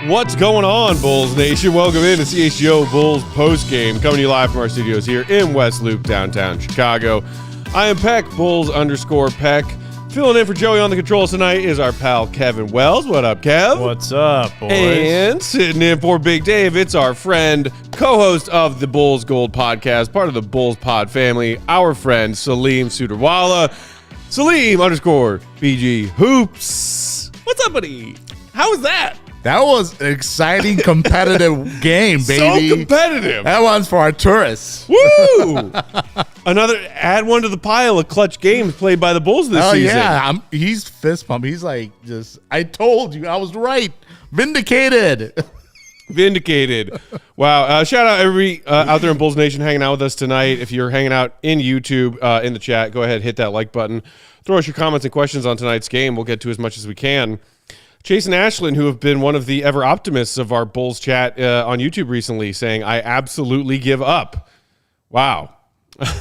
What's going on, Bulls Nation? Welcome in to CHGO Bulls Postgame, coming to you live from our studios here in West Loop, downtown Chicago. I am Peck, Bulls_Peck. Filling in for Joey on the controls tonight is our pal Kevin Wells. What up, Kev? What's up, boys? And sitting in for Big Dave, it's our friend, co-host of the Bulls Gold Podcast, part of the Bulls Pod family, our friend Salim Sudarwala. Salim_BG Hoops. What's up, buddy? How was that? That was an exciting, competitive game, baby. So competitive. That one's for our tourists. Woo! Add one to the pile of clutch games played by the Bulls this season. Oh, yeah. He's fist pumped. He's like, I told you. I was right. Vindicated. Vindicated. Wow. Shout out everybody out there in Bulls Nation hanging out with us tonight. If you're hanging out in YouTube, in the chat, go ahead, hit that like button. Throw us your comments and questions on tonight's game. We'll get to as much as we can. Chase and Ashlyn, who have been one of the ever optimists of our Bulls chat on YouTube recently, saying, I absolutely give up. Wow.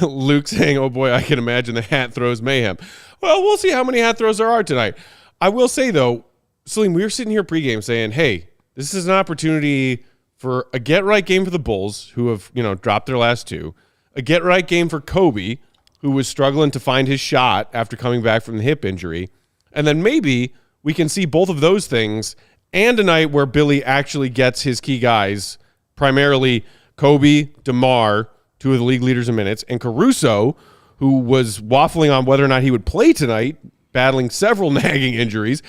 Luke saying, oh boy, I can imagine the hat throws mayhem. Well, we'll see how many hat throws there are tonight. I will say, though, Salim, we were sitting here pregame saying, hey, this is an opportunity for a get-right game for the Bulls, who have, dropped their last two, a get-right game for Kobe, who was struggling to find his shot after coming back from the hip injury, and then maybe we can see both of those things and a night where Billy actually gets his key guys, primarily Kobe, DeMar, two of the league leaders in minutes, and Caruso, who was waffling on whether or not he would play tonight, battling several nagging injuries,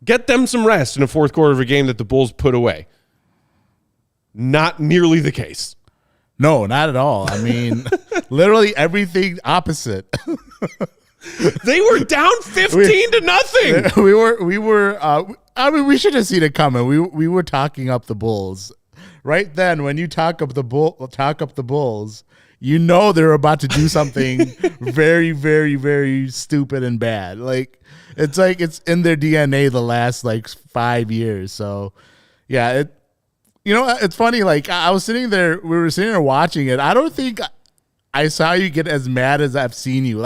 get them some rest in the fourth quarter of a game that the Bulls put away. Not nearly the case. No, not at all. I mean, literally everything opposite. They were down 15 to nothing. We were. I mean, we should have seen it coming. We were talking up the Bulls right then. When you talk up the Bulls, you know they're about to do something very, very, very stupid and bad. It's in their DNA the last 5 years. So, yeah, it's funny. I was sitting there. We were sitting there watching it. I don't think I saw you get as mad as I've seen you.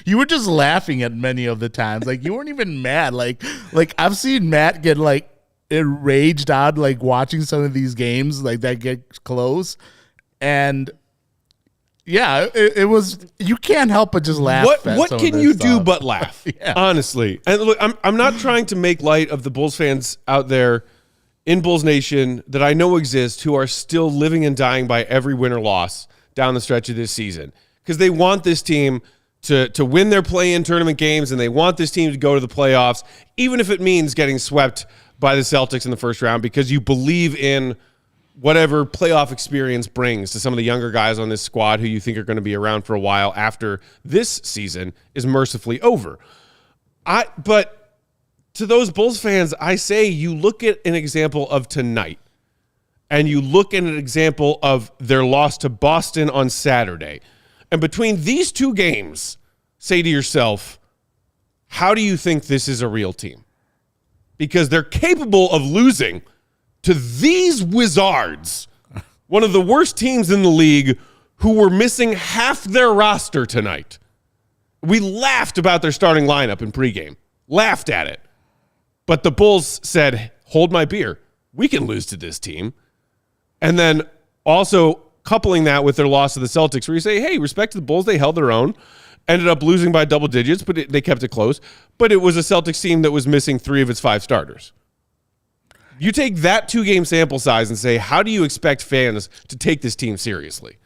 You were just laughing at many of the times. You weren't even mad. I've seen Matt get enraged out watching some of these games that get close. And yeah, it was, you can't help but just laugh. What can you do but laugh? Yeah. Honestly. And look, I'm not trying to make light of the Bulls fans out there in Bulls Nation that I know exist who are still living and dying by every win or loss down the stretch of this season, because they want this team to win their play-in tournament games, and they want this team to go to the playoffs, even if it means getting swept by the Celtics in the first round, because you believe in whatever playoff experience brings to some of the younger guys on this squad who you think are going to be around for a while after this season is mercifully over. But to those Bulls fans, I say you look at an example of tonight, and you look at an example of their loss to Boston on Saturday. And between these two games, say to yourself, how do you think this is a real team? Because they're capable of losing to these Wizards, one of the worst teams in the league, who were missing half their roster tonight. We laughed about their starting lineup in pregame. Laughed at it. But the Bulls said, hold my beer. We can lose to this team. And then also coupling that with their loss to the Celtics, where you say, hey, respect to the Bulls, they held their own, ended up losing by double digits, but they kept it close. But it was a Celtics team that was missing 3 of its 5 starters. You take that 2-game sample size and say, how do you expect fans to take this team seriously?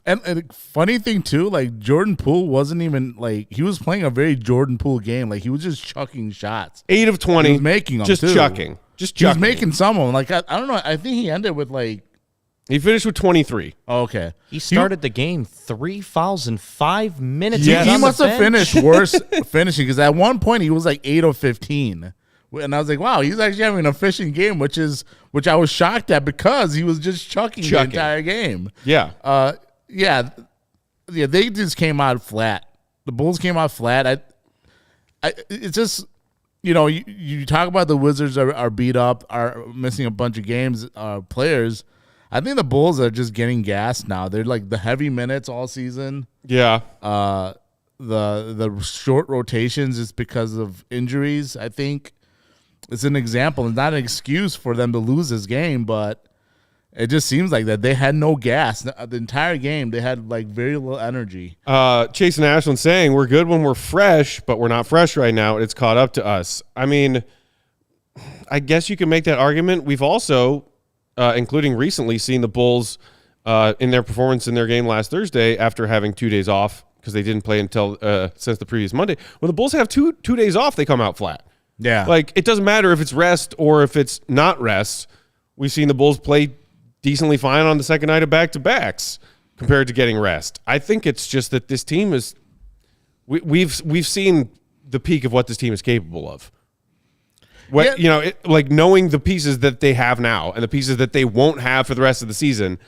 And funny thing, too, Jordan Poole wasn't even, he was playing a very Jordan Poole game. He was just chucking shots. 8 of 20. He was making them, just too. chucking. He was making some of them. I don't know. I think he ended with, He finished with 23. Oh, okay. He started the game 3 fouls in 5 minutes. Yes. He must have finished worse finishing because at one point he was like 8 of 15. And I was like, wow, he's actually having an efficient game, which I was shocked at because he was just chucking. The entire game. Yeah. Yeah, they just came out flat. The Bulls came out flat. It's just, you talk about the Wizards are beat up, are missing a bunch of games, players. I think the Bulls are just getting gassed now. They're like the heavy minutes all season. Yeah. The short rotations is because of injuries, I think. It's an example. It's not an excuse for them to lose this game, but it just seems like that they had no gas. The entire game, they had like very little energy. Chase and Ashland saying, we're good when we're fresh, but we're not fresh right now. It's caught up to us. I mean, I guess you can make that argument. We've also, including recently, seen the Bulls in their performance in their game last Thursday after having 2 days off because they didn't play until since the previous Monday. When the Bulls have two days off, they come out flat. Yeah. Like, it doesn't matter if it's rest or if it's not rest. We've seen the Bulls play decently fine on the second night of back-to-backs compared to getting rest. I think it's just that this team is we've seen the peak of what this team is capable of. Like knowing the pieces that they have now and the pieces that they won't have for the rest of the season,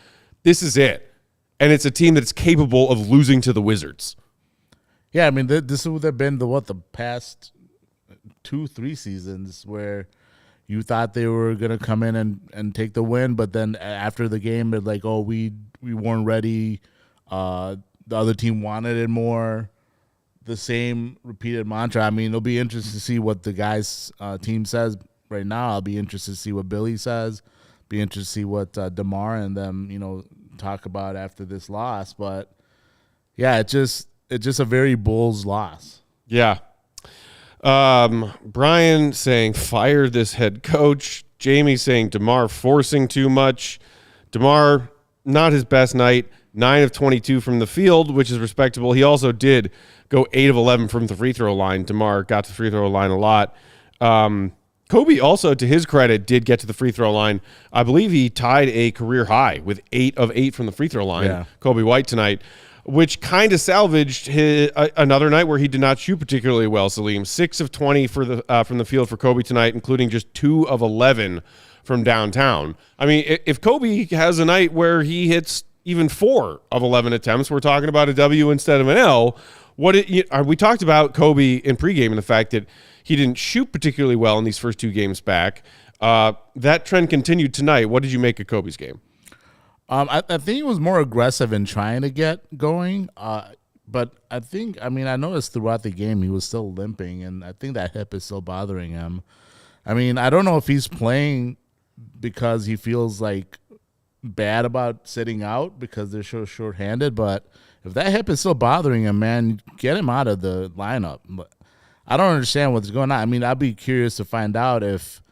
this is it. And it's a team that's capable of losing to the Wizards. Yeah, I mean, this would have been the past 2-3 seasons where you thought they were going to come in and take the win, but then after the game, they're like, oh, we weren't ready. The other team wanted it more. The same repeated mantra. I mean, it'll be interesting to see what the guys' team says right now. I'll be interested to see what Billy says. Be interested to see what DeMar and them, talk about after this loss. But, yeah, it's just a very Bulls loss. Yeah. Brian saying fire this head coach. Jamie saying DeMar forcing too much. DeMar, not his best night. 9 of 22 from the field, which is respectable. He also did go 8 of 11 from the free throw line. DeMar got to the free throw line a lot. Kobe also, to his credit, did get to the free throw line. I believe he tied a career high with 8 of 8 from the free throw line. Yeah. Kobe White tonight, which kind of salvaged another night where he did not shoot particularly well, Salim. 6 of 20 from the field for Kobe tonight, including just 2 of 11 from downtown. I mean, if Kobe has a night where he hits even 4 of 11 attempts, we're talking about a W instead of an L. We talked about Kobe in pregame and the fact that he didn't shoot particularly well in these first 2 games back. That trend continued tonight. What did you make of Kobe's game? I think he was more aggressive in trying to get going. But I noticed throughout the game he was still limping, and I think that hip is still bothering him. I mean, I don't know if he's playing because he feels like bad about sitting out because they're so short-handed, but if that hip is still bothering him, man, get him out of the lineup. But I don't understand what's going on. I mean, I'd be curious to find out if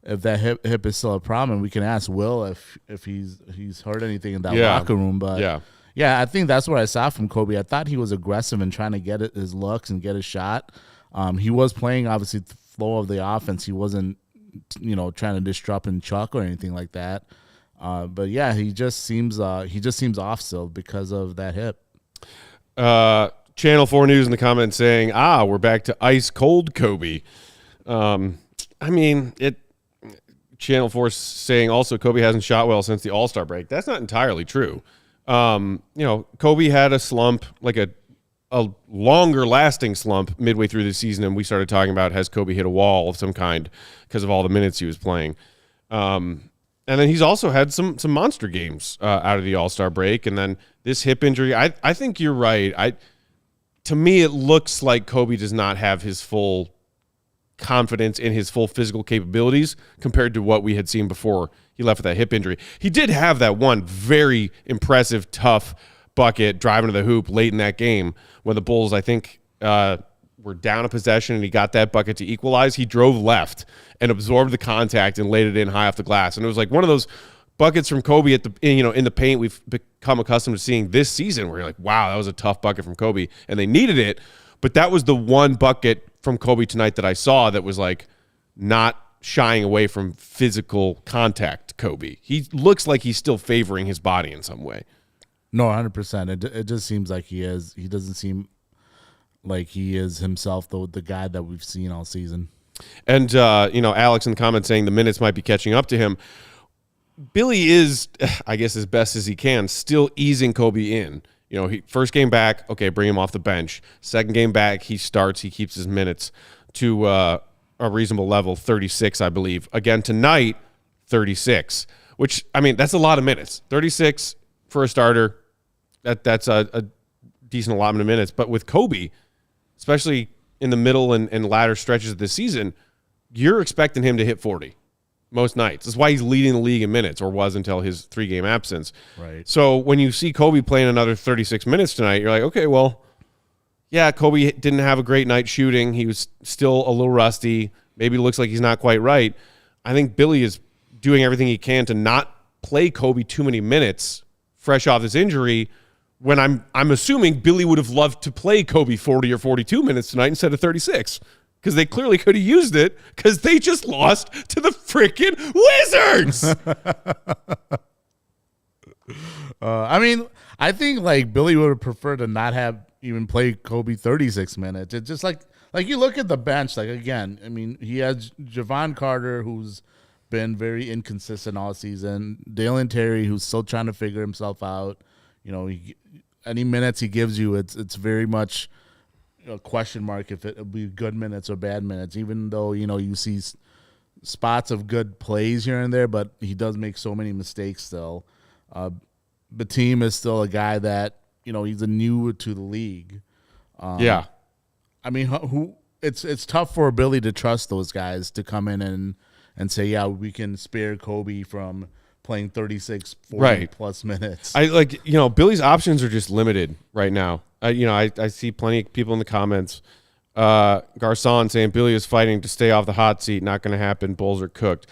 that hip is still a problem, and we can ask Will if he's heard anything in that locker room. But yeah, I think that's what I saw from Kobe. I thought he was aggressive in trying to get his looks and get his shot. He was playing obviously the flow of the offense. He wasn't trying to disrupt and chuck or anything like that. But yeah, he just seems off still because of that hip. Channel 4 News in the comments saying, we're back to ice cold Kobe. I mean, Channel 4 saying also Kobe hasn't shot well since the All-Star break. That's not entirely true. Kobe had a slump, like a longer lasting slump midway through the season, and we started talking about, has Kobe hit a wall of some kind because of all the minutes he was playing. And then he's also had some monster games out of the All-Star break, and then this hip injury. I think you're right. To me, it looks like Kobe does not have his full confidence in his full physical capabilities compared to what we had seen before he left with that hip injury. He did have that one very impressive, tough bucket driving to the hoop late in that game when the Bulls, I think, were down a possession and he got that bucket to equalize. He drove left and absorbed the contact and laid it in high off the glass. And it was like one of those buckets from Kobe in the paint we've become accustomed to seeing this season where you're like, wow, that was a tough bucket from Kobe. And they needed it, but that was the one bucket from Kobe tonight that I saw that was like not shying away from physical contact, Kobe. He looks like he's still favoring his body in some way. No, 100%. It just seems like he is. He doesn't seem like he is himself, the guy that we've seen all season. And, Alex in the comments saying the minutes might be catching up to him. Billy is, I guess, as best as he can, still easing Kobe in. First game back, okay, bring him off the bench. Second game back, he starts. He keeps his minutes to a reasonable level, 36, I believe. Again, tonight, 36, which, that's a lot of minutes. 36 for a starter, that's a decent allotment of minutes. But with Kobe, especially in the middle and latter stretches of the season, you're expecting him to hit 40 most nights. That's why he's leading the league in minutes, or was until his 3-game absence. Right. So when you see Kobe playing another 36 minutes tonight, you're like, okay, well, yeah, Kobe didn't have a great night shooting. He was still a little rusty. Maybe it looks like he's not quite right. I think Billy is doing everything he can to not play Kobe too many minutes fresh off this injury, when I'm assuming Billy would have loved to play Kobe 40 or 42 minutes tonight instead of 36. Because they clearly could have used it, because they just lost to the freaking Wizards. I think like Billy would have preferred to not have even played Kobe 36 minutes. It's just like you look at the bench, like again, he has Javon Carter, who's been very inconsistent all season. Dalen Terry, who's still trying to figure himself out. Any minutes he gives you, it's very much a question mark if it'll be good minutes or bad minutes, even though, you see spots of good plays here and there, but he does make so many mistakes still. Batum is still a guy that, he's a new to the league. It's tough for Billy to trust those guys to come in and say, yeah, we can spare Kobe from playing 36, 40 plus minutes. Billy's options are just limited right now. I see plenty of people in the comments. Garcon saying Billy is fighting to stay off the hot seat. Not going to happen. Bulls are cooked.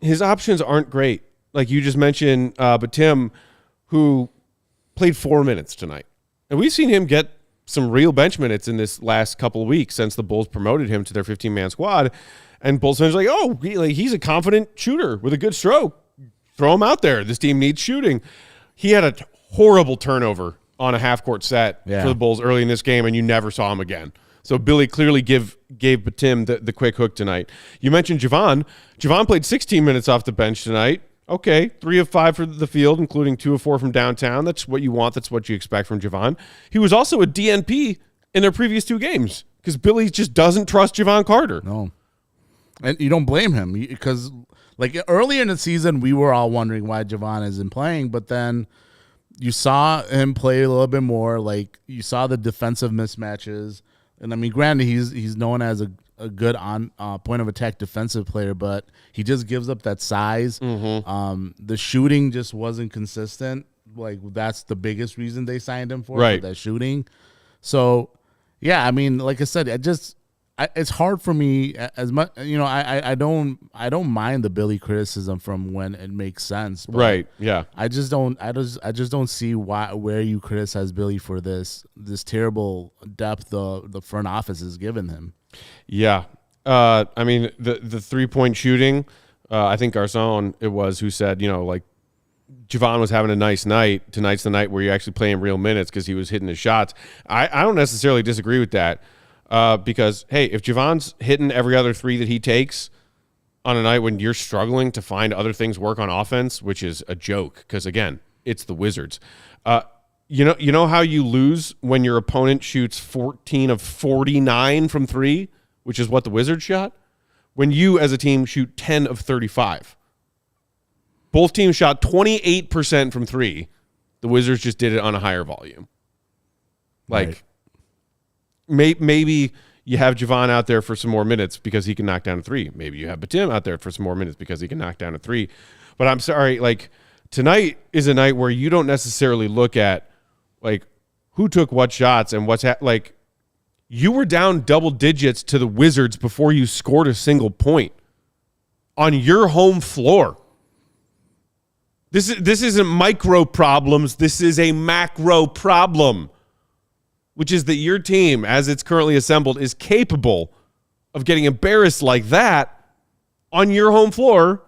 His options aren't great. Like you just mentioned, Batum, who played 4 minutes tonight. And we've seen him get some real bench minutes in this last couple of weeks since the Bulls promoted him to their 15-man squad. And Bulls fans are like, oh, he's a confident shooter with a good stroke. Throw him out there. This team needs shooting. He had a horrible turnover on a half-court set for the Bulls early in this game, and you never saw him again. So Billy clearly gave Batum the quick hook tonight. You mentioned Javon. Javon played 16 minutes off the bench tonight. Okay, 3 of 5 for the field, including 2 of 4 from downtown. That's what you want. That's what you expect from Javon. He was also a DNP in their previous 2 games because Billy just doesn't trust Javon Carter. No. And you don't blame him because, like, earlier in the season, we were all wondering why Javon isn't playing, but then you saw him play a little bit more. Like, you saw the defensive mismatches. And, granted, he's known as a good on point of attack defensive player, but he just gives up that size. Mm-hmm. The shooting just wasn't consistent. Like, that's the biggest reason they signed him for that shooting. So, yeah, like I said, it's hard for me as much. I don't mind the Billy criticism from when it makes sense. But right. Yeah. I just don't see where you criticize Billy for this terrible depth the front office has given him. Yeah. The 3-point shooting. I think Garcon it was who said Javon was having a nice night. Tonight's the night where you're actually playing real minutes because he was hitting his shots. I don't necessarily disagree with that. Because, hey, if Javon's hitting every other 3 that he takes on a night when you're struggling to find other things work on offense, which is a joke because, again, it's the Wizards. You know how you lose when your opponent shoots 14 of 49 from 3, which is what the Wizards shot? When you, as a team, shoot 10 of 35. Both teams shot 28% from 3. The Wizards just did it on a higher volume. Like, maybe you have Javon out there for some more minutes because he can knock down a 3. Maybe you have Batum out there for some more minutes because he can knock down a 3. But I'm sorry, tonight is a night where you don't necessarily look at, who took what shots and what's you were down double digits to the Wizards before you scored a single point on your home floor. This isn't micro problems. This is a macro problem, which is that your team, as it's currently assembled, is capable of getting embarrassed like that on your home floor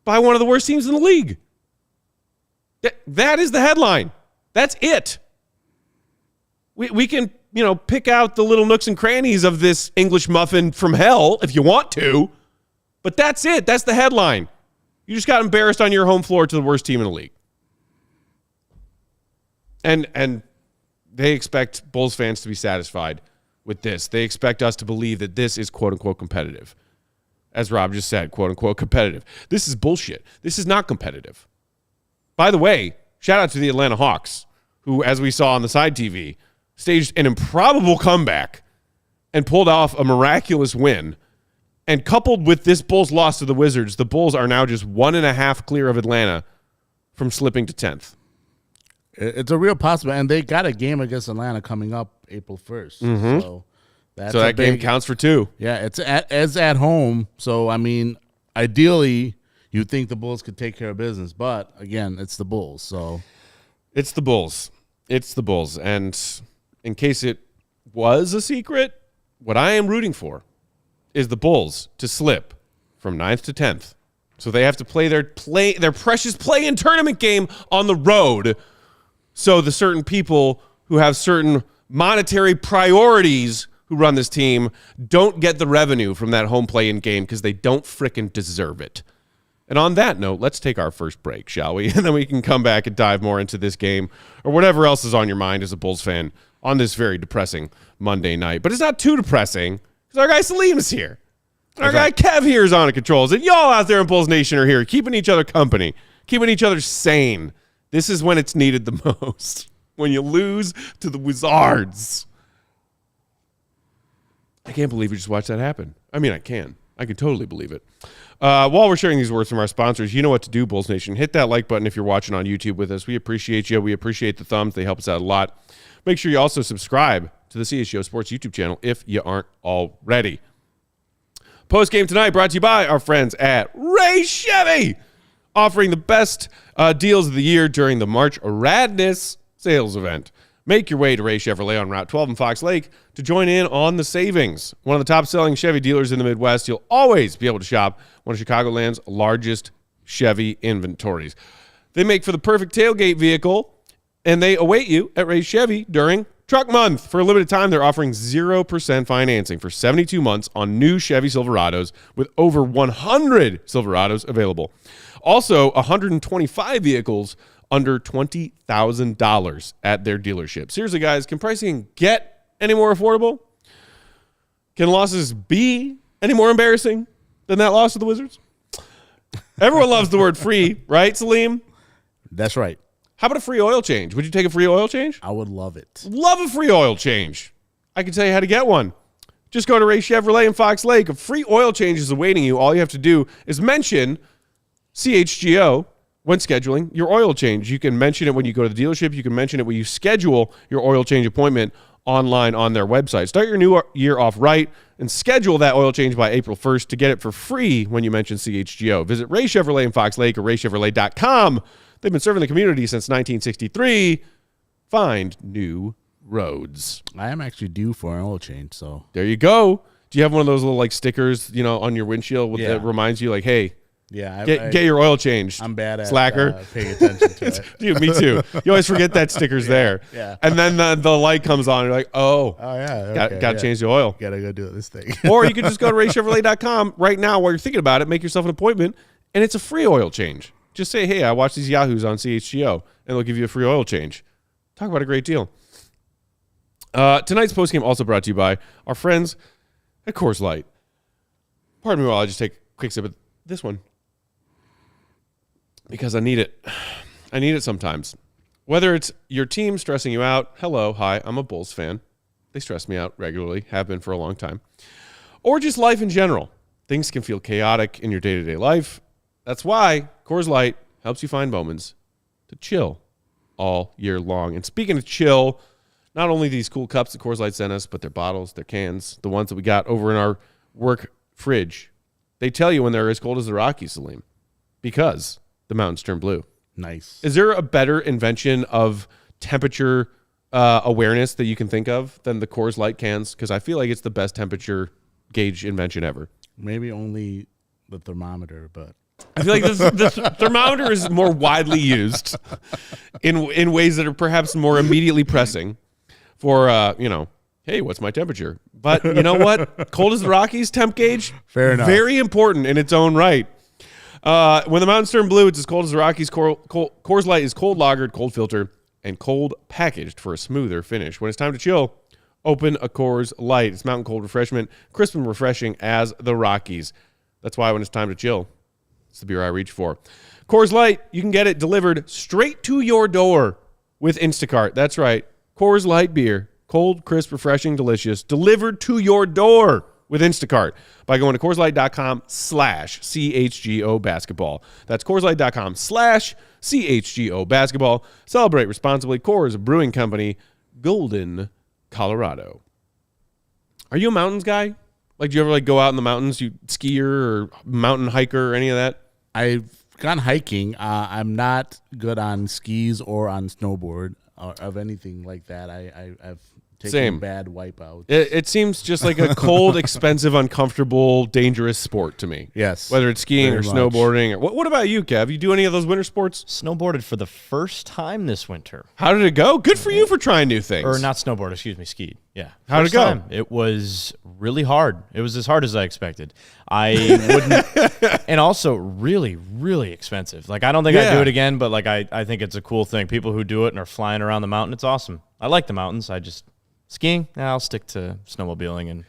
by one of the worst teams in the league. That is the headline. That's it. We can, pick out the little nooks and crannies of this English muffin from hell if you want to, but that's it. That's the headline. You just got embarrassed on your home floor to the worst team in the league. And they expect Bulls fans to be satisfied with this. They expect us to believe that this is quote-unquote competitive. As Rob just said, quote-unquote competitive. This is bullshit. This is not competitive. By the way, shout out to the Atlanta Hawks, who, as we saw on the side TV, staged an improbable comeback and pulled off a miraculous win. And coupled with this Bulls loss to the Wizards, the Bulls are now just 1.5 clear of Atlanta from slipping to 10th. It's a real possibility, and they got a game against Atlanta coming up April 1st. Mm-hmm. So that game counts for 2. Yeah, it's at home. So, ideally, you'd think the Bulls could take care of business. But, again, it's the Bulls. So it's the Bulls. It's the Bulls. And in case it was a secret, what I am rooting for is the Bulls to slip from 9th to 10th. So they have to play their precious play-in tournament game on the road. So the certain people who have certain monetary priorities who run this team don't get the revenue from that home play-in game because they don't frickin' deserve it. And on that note, let's take our first break, shall we? And then we can come back and dive more into this game or whatever else is on your mind as a Bulls fan on this very depressing Monday night. But it's not too depressing because our guy Salim is here. And our guy Kev here is on the controls. And y'all out there in Bulls Nation are here keeping each other company, keeping each other sane. This is when it's needed the most. When you lose to the Wizards. I can't believe we just watched that happen. I mean, I can. I could totally believe it. While we're sharing these words from our sponsors, you know what to do, Bulls Nation. Hit that like button if you're watching on YouTube with us. We appreciate you. We appreciate the thumbs. They help us out a lot. Make sure you also subscribe to the CHGO Sports YouTube channel if you aren't already. Postgame tonight brought to you by our friends at Ray Chevy, offering the best deals of the year during the March Radness sales event. Make your way to Ray Chevrolet on Route 12 in Fox Lake to join in on the savings. One of the top-selling Chevy dealers in the Midwest. You'll always be able to shop one of Chicagoland's largest Chevy inventories. They make for the perfect tailgate vehicle, and they await you at Ray Chevy during Truck Month. For a limited time, they're offering 0% financing for 72 months on new Chevy Silverados with over 100 Silverados available. Also, 125 vehicles under $20,000 at their dealership. Seriously, guys, can pricing get any more affordable? Can losses be any more embarrassing than that loss to the Wizards? Everyone loves the word free, right, Salim? That's right. How about a free oil change? Would you take a free oil change? I would love it. Love a free oil change. I can tell you how to get one. Just go to Ray Chevrolet in Fox Lake. A free oil change is awaiting you. All you have to do is mention CHGO when scheduling your oil change. You can mention it when you go to the dealership. You can mention it when you schedule your oil change appointment online on their website. Start your new year off right and schedule that oil change by April 1st to get it for free when you mention CHGO. Visit Ray Chevrolet in Fox Lake or raychevrolet.com. They've been serving the community since 1963. Find new roads. I am actually due for an oil change, so. There you go. Do you have one of those little like stickers, on your windshield that reminds you like, hey, get your oil changed. I'm bad at slacker. Paying attention to it. Dude, me too. You always forget that sticker's there. Yeah. And then the light comes on. And you're like, yeah. Got to change the oil. Got to go do this thing. Or you could just go to raychevrolet.com right now while you're thinking about it. Make yourself an appointment, and it's a free oil change. Just say, hey, I watched these Yahoos on CHGO, and they'll give you a free oil change. Talk about a great deal. Tonight's postgame also brought to you by our friends at Coors Light. Pardon me while I just take a quick sip of this one. Because I need it. I need it sometimes. Whether it's your team stressing you out. Hello, hi, I'm a Bulls fan. They stress me out regularly, have been for a long time. Or just life in general. Things can feel chaotic in your day-to-day life. That's why Coors Light helps you find moments to chill all year long. And speaking of chill, not only these cool cups that Coors Light sent us, but their bottles, their cans, the ones that we got over in our work fridge. They tell you when they're as cold as the Rockies, Salim, because the mountains turn blue. Nice. Is there a better invention of temperature awareness that you can think of than the Coors Light cans? Because I feel like it's the best temperature gauge invention ever. Maybe only the thermometer, but I feel like the thermometer is more widely used in ways that are perhaps more immediately pressing for, hey, what's my temperature? But you know what? Cold as the Rockies, temp gauge, fair enough. Very important in its own right. When the mountains turn blue, it's as cold as the Rockies. Coors Light is cold lagered, cold filtered, and cold packaged for a smoother finish. When it's time to chill, open a Coors Light. It's mountain cold refreshment, crisp and refreshing as the Rockies. That's why when it's time to chill, it's the beer I reach for. Coors Light, you can get it delivered straight to your door with Instacart. That's right. Coors Light beer, cold, crisp, refreshing, delicious, delivered to your door with Instacart by going to CoorsLight.com/CHGO basketball. That's CoorsLight.com/CHGO basketball. Celebrate responsibly. Coors Brewing Company, Golden, Colorado. Are you a mountains guy? Like, do you ever go out in the mountains? You skier or mountain hiker or any of that? I've gone hiking. I'm not good on skis or on snowboard or of anything like that. I've taken Same. bad wipeouts. It seems just like a cold, expensive, uncomfortable, dangerous sport to me. Yes. Whether it's skiing or very much. snowboarding. Or what about you, Kev? You do any of those winter sports? Snowboarded for the first time this winter. How did it go? Good for you for trying new things. Or not snowboard, excuse me, skied. Yeah. How'd it First go? time. It was really hard. It was as hard as I expected. I wouldn't, and also really, really expensive. I don't think I'd do it again, but I think it's a cool thing. People who do it and are flying around the mountain, it's awesome. I like the mountains. Skiing, I'll stick to snowmobiling and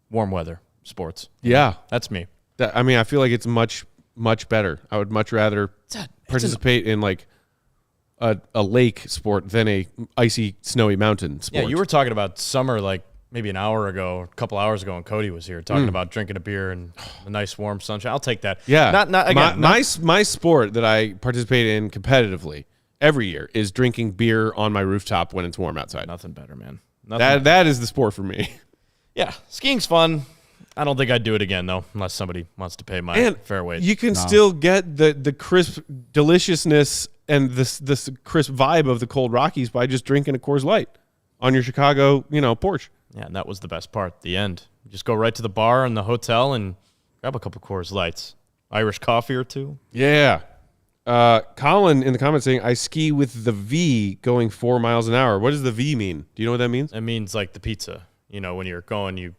warm weather sports. Yeah. That's me. I feel like it's much, much better. I would much rather participate in a lake sport than a icy, snowy mountain sport. Yeah, you were talking about summer maybe an hour ago, or a couple hours ago, and Cody was here talking about drinking a beer and the nice warm sunshine. I'll take that. Yeah. Not again. My sport that I participate in competitively every year is drinking beer on my rooftop when it's warm outside. Nothing better, man. That is the sport for me. Yeah, skiing's fun. I don't think I'd do it again, though, unless somebody wants to pay my fair wage. You can still get the crisp deliciousness and this crisp vibe of the cold Rockies by just drinking a Coors Light on your Chicago, porch. Yeah, and that was the best part, the end. You just go right to the bar in the hotel and grab a couple Coors Lights. Irish coffee or two. Yeah. Colin in the comments saying, I ski with the V going 4 miles an hour. What does the V mean? Do you know what that means? It means the pizza. When you're going, you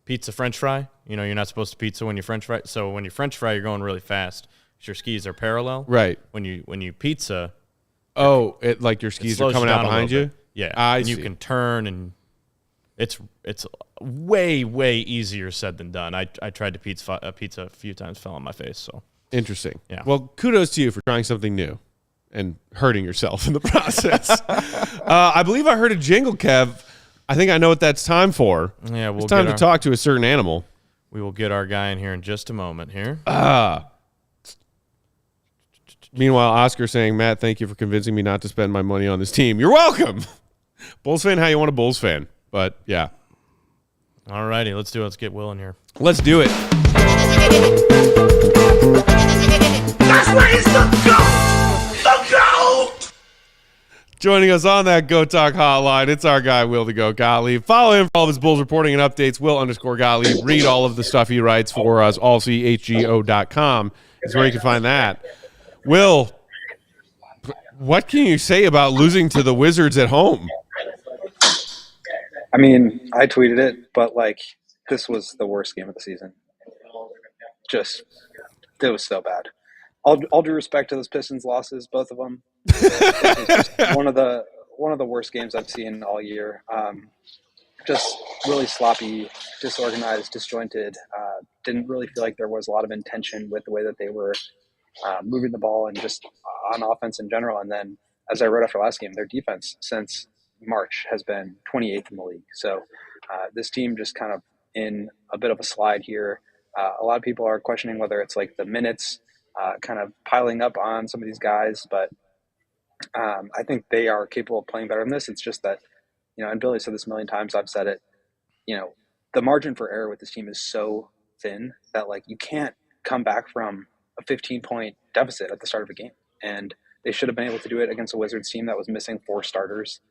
pizza French fry. You're not supposed to pizza when you French fry. So when you French fry, you're going really fast. Your skis are parallel. Right. When you pizza. Oh, your skis are coming out behind you? Yeah. I see. You can turn, and it's way, way easier said than done. I tried to pizza a few times, fell on my face, so. Interesting. Yeah. Well, kudos to you for trying something new and hurting yourself in the process. I believe I heard a jingle, Kev. I think I know what that's time for. Yeah, it's time to talk to a certain animal. We will get our guy in here in just a moment here. Meanwhile, Oscar saying, Matt, thank you for convincing me not to spend my money on this team. You're welcome. Bulls fan, how you want a Bulls fan. But, yeah. All righty, let's do it. Let's get Will in here. Let's do it. That's where he's the GOAT! The GOAT! Joining us on that Go Talk hotline, it's our guy, Will the Go Gottlieb. Follow him for all of his Bulls reporting and updates, Will_Gottlieb. Read all of the stuff he writes for us, ALLCITY.com is where you can find that. Will, what can you say about losing to the Wizards at home? I mean, I tweeted it, but this was the worst game of the season. It was so bad. All due respect to those Pistons losses, both of them. one of the worst games I've seen all year. Just really sloppy, disorganized, disjointed. Didn't really feel like there was a lot of intention with the way that they were moving the ball and just on offense in general. And then, as I wrote after last game, their defense since March has been 28th in the league. So this team just kind of in a bit of a slide here. A lot of people are questioning whether it's the minutes kind of piling up on some of these guys, but I think they are capable of playing better than this. It's just that, and Billy said this a million times, I've said it, the margin for error with this team is so thin that you can't come back from a 15-point deficit at the start of a game. And they should have been able to do it against a Wizards team that was missing 4 starters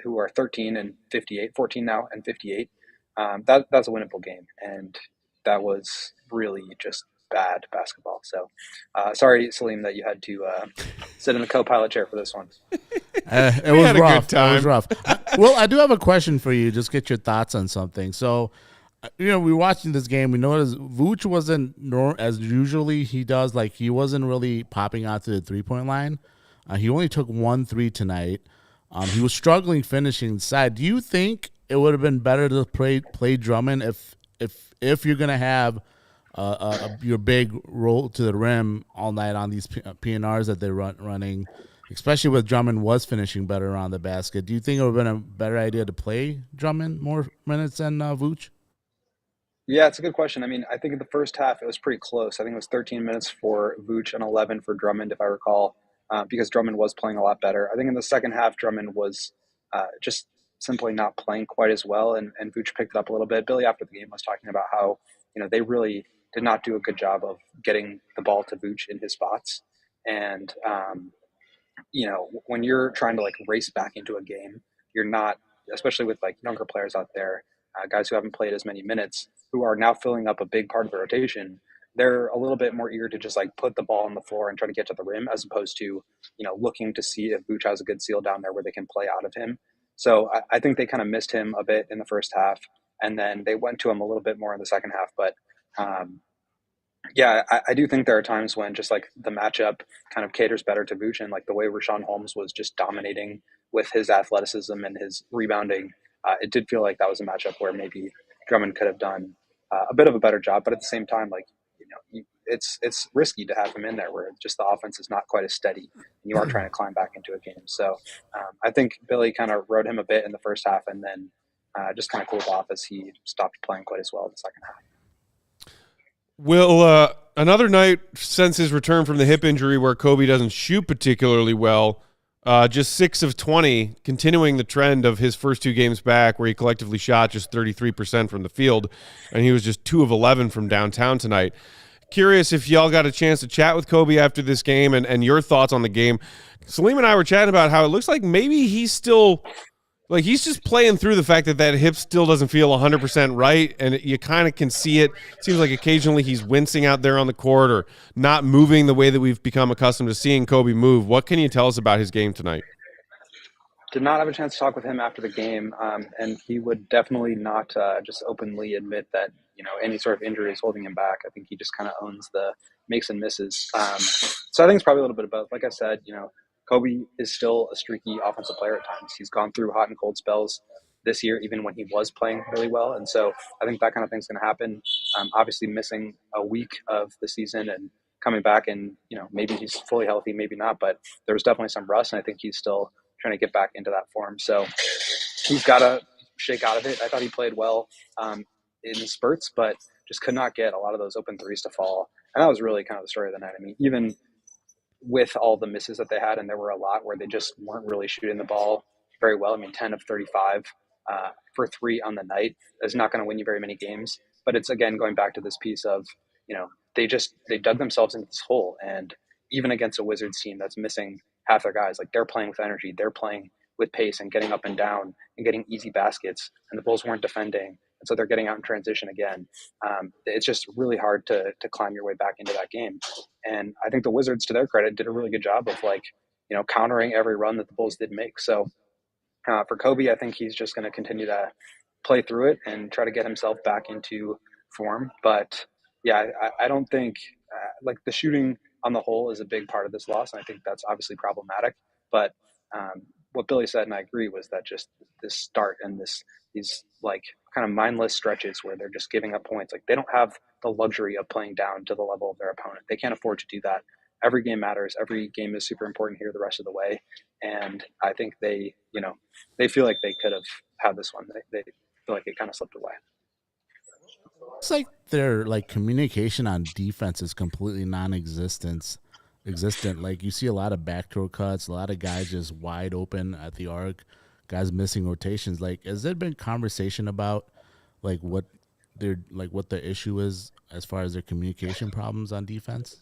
who are 13 and 58, 14 now and 58. that's a winnable game, and that was really just bad basketball. So sorry, Salim, that you had to sit in the co-pilot chair for this one. It was had a rough. good time. It was rough. Well, I do have a question for you. Just get your thoughts on something. So, we're watching this game. We noticed Vooch wasn't as usually he does. Like, he wasn't really popping out to the 3-point line. He only took 1 3 tonight. He was struggling finishing inside. Do you think it would have been better to play Drummond if you're gonna have your big roll to the rim all night on these PNRs that they're running, especially with Drummond was finishing better around the basket? Do you think it would have been a better idea to play Drummond more minutes than Vooch? Yeah, it's a good question. I mean, I think in the first half it was pretty close. I think it was 13 minutes for Vooch and 11 for Drummond, if I recall, because Drummond was playing a lot better. I think in the second half, Drummond was just simply not playing quite as well, and Vooch picked it up a little bit. Billy, after the game, was talking about how, they really did not do a good job of getting the ball to Vooch in his spots. And, when you're trying to, like, race back into a game, you're not, especially with, like, younger players out there, guys who haven't played as many minutes, who are now filling up a big part of the rotation, they're a little bit more eager to just, like, put the ball on the floor and try to get to the rim, as opposed to, looking to see if Vooch has a good seal down there where they can play out of him. So I think they kind of missed him a bit in the first half, and then they went to him a little bit more in the second half. But I do think there are times when just, like, the matchup kind of caters better to Vooch, and, like, the way Rashawn Holmes was just dominating with his athleticism and his rebounding, it did feel like that was a matchup where maybe Drummond could have done a bit of a better job. But at the same time, like, it's risky to have him in there where just the offense is not quite as steady and you are trying to climb back into a game. So I think Billy kind of rode him a bit in the first half, and then just kind of cooled off as he stopped playing quite as well in the second half. Will another night since his return from the hip injury where Kobe doesn't shoot particularly well, just 6 of 20, continuing the trend of his first 2 games back where he collectively shot just 33% from the field, and he was just 2 of 11 from downtown tonight. Curious if y'all got a chance to chat with Kobe after this game and your thoughts on the game. Salim and I were chatting about how it looks like maybe he's still – like, he's just playing through the fact that hip still doesn't feel 100% right, and you kind of can see it. It seems like occasionally he's wincing out there on the court or not moving the way that we've become accustomed to seeing Kobe move. What can you tell us about his game tonight? Did not have a chance to talk with him after the game, and he would definitely not just openly admit that, any sort of injury is holding him back. I think he just kind of owns the makes and misses. So I think it's probably a little bit of both. Like I said, Kobe is still a streaky offensive player at times. He's gone through hot and cold spells this year, even when he was playing really well. And so I think that kind of thing's going to happen. Obviously missing a week of the season and coming back, and, maybe he's fully healthy, maybe not, but there was definitely some rust, and I think he's still trying to get back into that form. So he's got to shake out of it. I thought he played well in spurts, but just could not get a lot of those open threes to fall. And that was really kind of the story of the night. I mean, even with all the misses that they had, and there were a lot where they just weren't really shooting the ball very well. I mean, 10 of 35 for 3 on the night is not going to win you very many games. But it's, again, going back to this piece of, they dug themselves into this hole. And even against a Wizards team that's missing half their guys, like, they're playing with energy, they're playing with pace and getting up and down and getting easy baskets, and the Bulls weren't defending. And so they're getting out in transition again. It's just really hard to climb your way back into that game. And I think the Wizards, to their credit, did a really good job of, like, countering every run that the Bulls did make. So for Kobe, I think he's just going to continue to play through it and try to get himself back into form. But yeah, I don't think like, the shooting on the whole is a big part of this loss. And I think that's obviously problematic. But what Billy said, and I agree, was that just this start and these like kind of mindless stretches where they're just giving up points. Like, they don't have the luxury of playing down to the level of their opponent. They can't afford to do that. Every game matters. Every game is super important here the rest of the way. And I think they feel like they could have had this one. They feel like it kind of slipped away. It's like their communication on defense is completely existent. Like, you see a lot of backdoor cuts, a lot of guys just wide open at the arc, guys missing rotations. Like, has there been conversation about what the issue is as far as their communication problems on defense?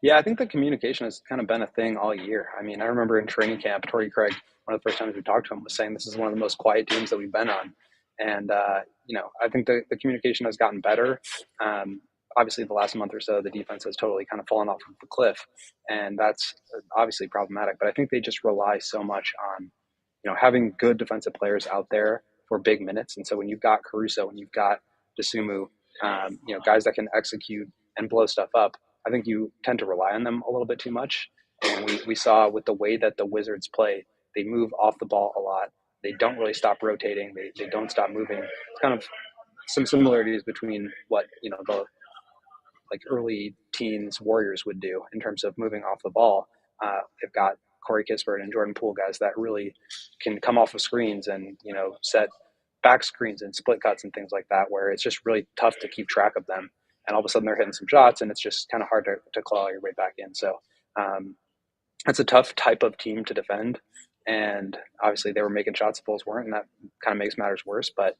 Yeah, I think the communication has kind of been a thing all year. I mean, I remember in training camp, Torrey Craig, one of the first times we talked to him, was saying this is one of the most quiet teams that we've been on. And, I think the communication has gotten better. Obviously, the last month or so, the defense has totally kind of fallen off of the cliff, and that's obviously problematic. But I think they just rely so much on, having good defensive players out there for big minutes. And so when you've got Caruso and you've got DeSumo, guys that can execute and blow stuff up, I think you tend to rely on them a little bit too much. And we saw with the way that the Wizards play, they move off the ball a lot. They don't really stop rotating. They don't stop moving. It's kind of some similarities between what, the early teens Warriors would do in terms of moving off the ball. They've got Corey Kispert and Jordan Poole, guys that really can come off of screens and, set back screens and split cuts and things like that, where it's just really tough to keep track of them. And all of a sudden they're hitting some shots and it's just kind of hard to claw your way back in. So it's a tough type of team to defend. And obviously they were making shots the Bulls weren't, and that kind of makes matters worse. But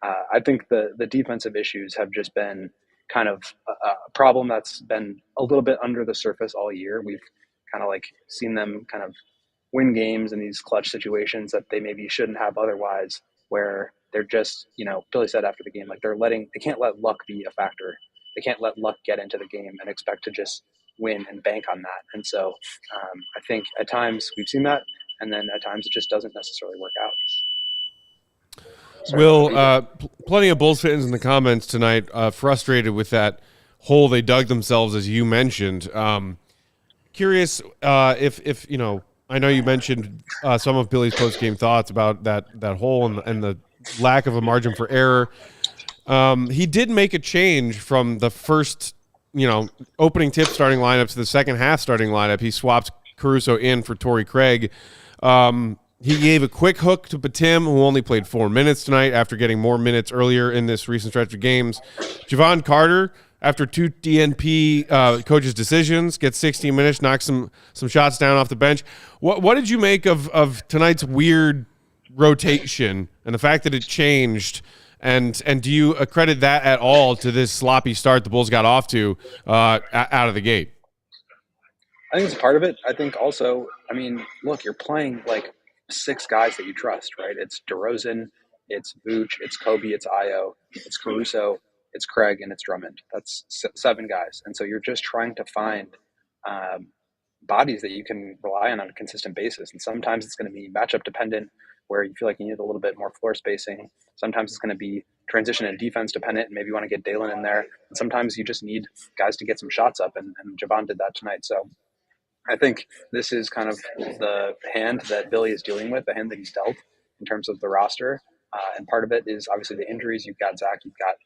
I think the defensive issues have just been kind of a problem that's been a little bit under the surface all year. We've kind of seen them kind of win games in these clutch situations that they maybe shouldn't have otherwise, where they're just, Billy said after the game, they can't let luck be a factor. They can't let luck get into the game and expect to just win and bank on that. And so I think at times we've seen that, and then at times it just doesn't necessarily work out. Will, plenty of Bulls fans in the comments tonight frustrated with that hole they dug themselves, as you mentioned. Curious if I know you mentioned some of Billy's post-game thoughts about that hole and the lack of a margin for error. He did make a change from the first, opening tip starting lineup to the second half starting lineup. He swapped Caruso in for Torrey Craig. He gave a quick hook to Batum, who only played 4 minutes tonight after getting more minutes earlier in this recent stretch of games. Javon Carter, after 2 DNP coaches' decisions, gets 16 minutes, knocks some shots down off the bench. What did you make of tonight's weird rotation and the fact that it changed? And do you accredit that at all to this sloppy start the Bulls got off to out of the gate? I think it's part of it. I think also, look, you're playing 6 guys that you trust, right? It's DeRozan, it's Vooch, it's Kobe, it's Ayo, it's Caruso, it's Craig, and it's Drummond. That's 7 guys. And so you're just trying to find bodies that you can rely on a consistent basis. And sometimes it's going to be matchup dependent, where you feel like you need a little bit more floor spacing. Sometimes it's going to be transition and defense dependent, and maybe you want to get Dalen in there. And sometimes you just need guys to get some shots up, and Javon did that tonight. So I think this is kind of the hand that Billy is dealing with, the hand that he's dealt in terms of the roster. And part of it is obviously the injuries. You've got Zach, you've got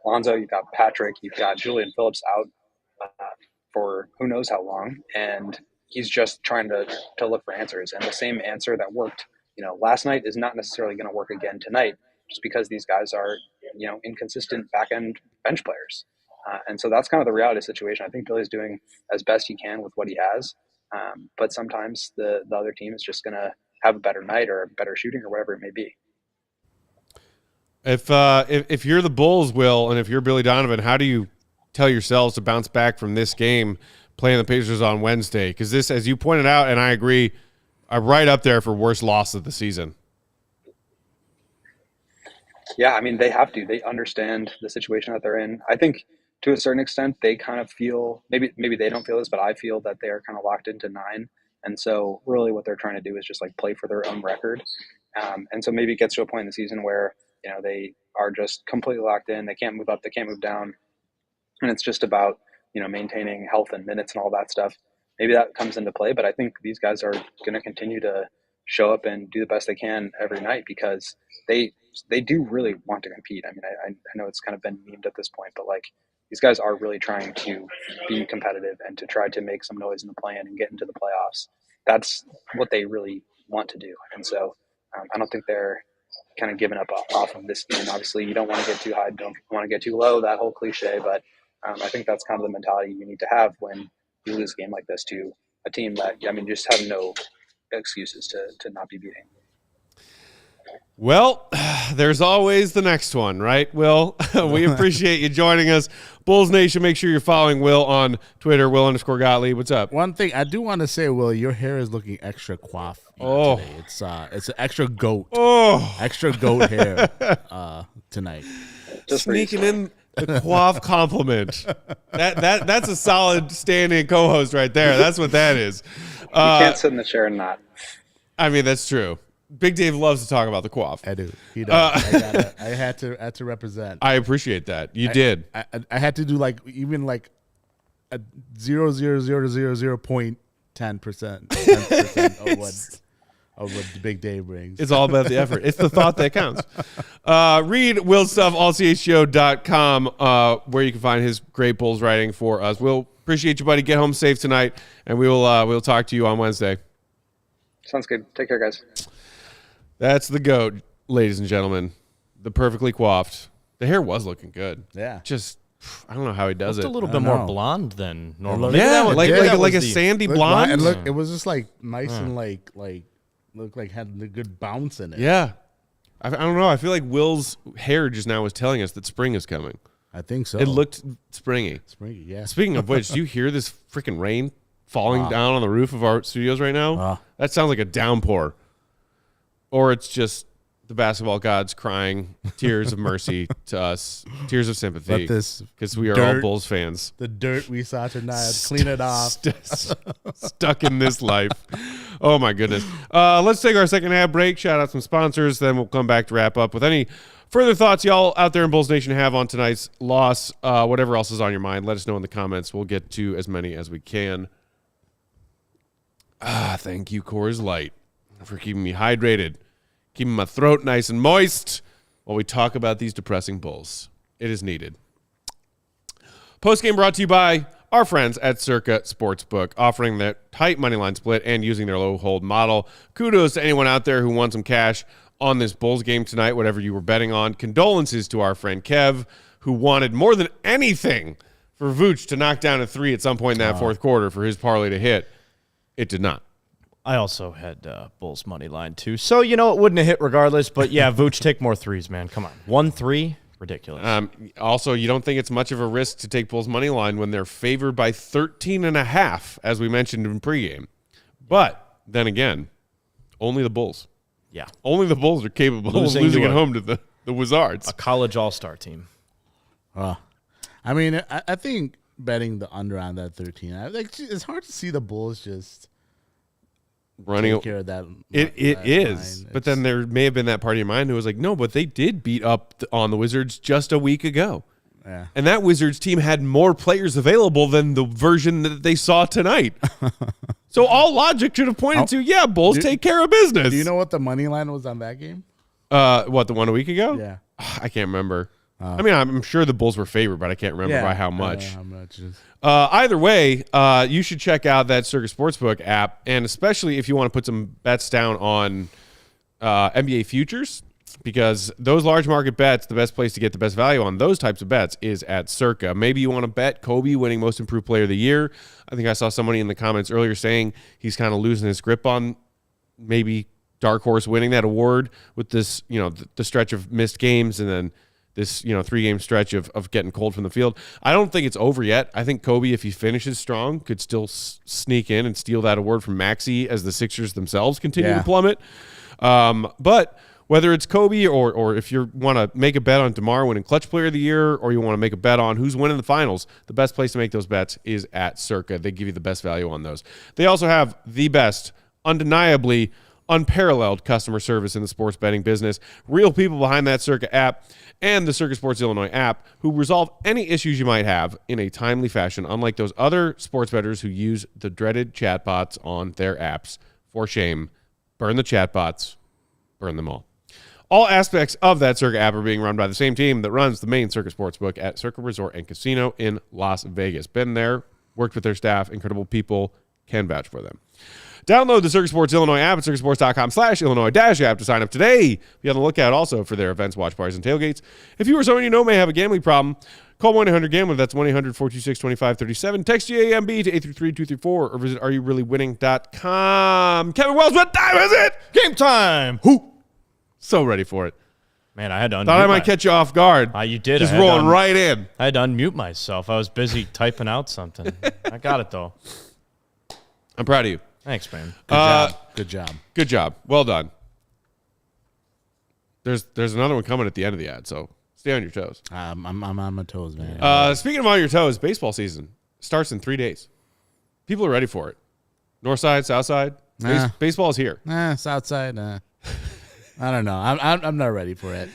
Lonzo, you've got Patrick, you've got Julian Phillips out for who knows how long. And he's just trying to look for answers. And the same answer that worked, last night is not necessarily going to work again tonight, just because these guys are, inconsistent back-end bench players. And so that's kind of the reality of the situation. I think Billy's doing as best he can with what he has. But sometimes the other team is just going to have a better night or a better shooting or whatever it may be. If you're the Bulls, Will, and if you're Billy Donovan, how do you tell yourselves to bounce back from this game playing the Pacers on Wednesday? Because this, as you pointed out, and I agree, are right up there for worst loss of the season. Yeah, they have to. They understand the situation that they're in. I think to a certain extent, they kind of feel, maybe they don't feel this, but I feel that they are kind of locked into 9. And so really what they're trying to do is just play for their own record. And so maybe it gets to a point in the season where, they are just completely locked in. They can't move up. They can't move down. And it's just about, maintaining health and minutes and all that stuff. Maybe that comes into play, but I think these guys are going to continue to show up and do the best they can every night, because they do really want to compete. I know it's kind of been memed at this point, but these guys are really trying to be competitive and to try to make some noise in the play-in and get into the playoffs. That's what they really want to do. And so I don't think they're kind of giving up off of this game. Obviously, you don't want to get too high, don't want to get too low, that whole cliche, but I think that's kind of the mentality you need to have when you lose a game like this to a team that, just have no excuses to not be beating. Well, there's always the next one, right, Will? We appreciate you joining us. Bulls Nation, make sure you're following Will on Twitter, Will_Gottlieb. What's up? One thing I do want to say, Will, your hair is looking extra coiffed today. It's an extra goat. Extra goat hair tonight. Just Sneaking in the quaff compliment. That's a solid standing co-host right there. That's what that is. You can't sit in the chair and not. I mean, that's true. Big Dave loves to talk about the quaff. I do. He does. I had to represent. I appreciate that. You did. I had to do a 0.10% of what Big Dave brings. It's all about the effort. It's the thought that counts. Read Will's stuff, allchgo.com, where you can find his great Bulls writing for us. Will, appreciate you, buddy. Get home safe tonight, and we'll talk to you on Wednesday. Sounds good. Take care, guys. That's the GOAT, ladies and gentlemen. The perfectly coiffed. The hair was looking good. Yeah. Just, I don't know how he does it. It's a little bit more blonde than normal. Yeah, like a sandy blonde. And look, it was just nice and looked like had a good bounce in it. Yeah. I don't know. I feel like Will's hair just now was telling us that spring is coming. I think so. It looked springy. Springy, yeah. Speaking of which, do you hear this freaking rain falling down on the roof of our studios right now? That sounds like a downpour. Or it's just the basketball gods crying tears of mercy to us, tears of sympathy, because we are all Bulls fans. The dirt we saw tonight, clean it off. Stuck in this life. Oh, my goodness. Let's take our second half break, shout out some sponsors, then we'll come back to wrap up with any further thoughts y'all out there in Bulls Nation have on tonight's loss. Whatever else is on your mind, let us know in the comments. We'll get to as many as we can. Thank you, Coors Light, for keeping me hydrated, keeping my throat nice and moist while we talk about these depressing Bulls. It is needed. Postgame brought to you by our friends at Circa Sportsbook, offering their tight money line split and using their low hold model. Kudos to anyone out there who won some cash on this Bulls game tonight, whatever you were betting on. Condolences to our friend Kev, who wanted more than anything for Vooch to knock down a three at some point in that fourth quarter for his parlay to hit. It did not. I also had Bulls money line too, so it wouldn't have hit regardless. But yeah, Vooch, take more threes, man. Come on, 1-3, ridiculous. Also, you don't think it's much of a risk to take Bulls money line when they're favored by 13.5, as we mentioned in pregame. But then again, only the Bulls. Yeah, only the Bulls are capable of losing at home to the Wizards, a college all-star team. I mean, I think betting the under on that 13, it's hard to see the Bulls just running take care of that. It is, but then there may have been that part of your mind who was like, no, but they did beat up on the Wizards just a week ago. Yeah. And that Wizards team had more players available than the version that they saw tonight. So all logic should have pointed to, Bulls take care of business. Do you know what the money line was on that game? What, the one a week ago? Yeah. I can't remember. I mean, I'm sure the Bulls were favored, but I can't remember by how much. How much is... Either way, you should check out that Circa Sportsbook app, and especially if you want to put some bets down on NBA futures, because those large market bets, the best place to get the best value on those types of bets is at Circa. Maybe you want to bet Kobe winning Most Improved Player of the Year. I think I saw somebody in the comments earlier saying he's kind of losing his grip on maybe Dark Horse winning that award with this, the stretch of missed games and then this 3-game stretch of getting cold from the field. I don't think it's over yet. I think Kobe, if he finishes strong, could still sneak in and steal that award from Maxey as the Sixers themselves continue to plummet. But whether it's Kobe or if you want to make a bet on DeMar winning Clutch Player of the Year, or you want to make a bet on who's winning the finals, the best place to make those bets is at Circa. They give you the best value on those. They also have the best, undeniably unparalleled customer service in the sports betting business. Real people behind that Circa app and the Circa Sports Illinois app who resolve any issues you might have in a timely fashion, unlike those other sports bettors who use the dreaded chatbots on their apps. For shame. Burn the chatbots. Burn them all. All aspects of that Circa app are being run by the same team that runs the main Circa Sportsbook at Circa Resort and Casino in Las Vegas. Been there, worked with their staff, incredible people, can vouch for them. Download the Circa Sports Illinois app at circasports.com/Illinois-app to sign up today. Be on the lookout also for their events, watch parties, and tailgates. If you or someone you know may have a gambling problem, call 1-800-GAMBLER. That's 1-800-426-2537. Text GAMB to 833-234 or visit areyoureallywinning.com. Kevin Wells, what time is it? Game time. Who? So ready for it. Man, I had to unmute. Thought I might catch you off guard. You did. Just rolling right in. I had to unmute myself. I was busy typing out something. I got it, though. I'm proud of you. Thanks, man. Good job. Good job. Well done. There's another one coming at the end of the ad, so stay on your toes. I'm on my toes, man. Speaking of on your toes, baseball season starts in 3 days. People are ready for it. North side, south side. Baseball is here. South side. I don't know. I'm not ready for it.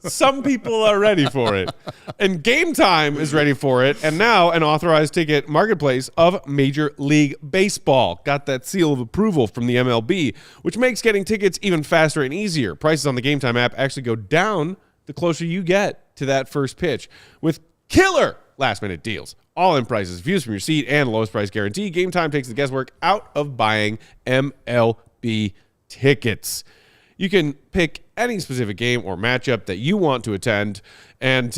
Some people are ready for it. And GameTime is ready for it. And now an authorized ticket marketplace of Major League Baseball. Got that seal of approval from the MLB, which makes getting tickets even faster and easier. Prices on the GameTime app actually go down the closer you get to that first pitch with killer last-minute deals. All-in prices, views from your seat, and lowest price guarantee. GameTime takes the guesswork out of buying MLB tickets. You can pick any specific game or matchup that you want to attend and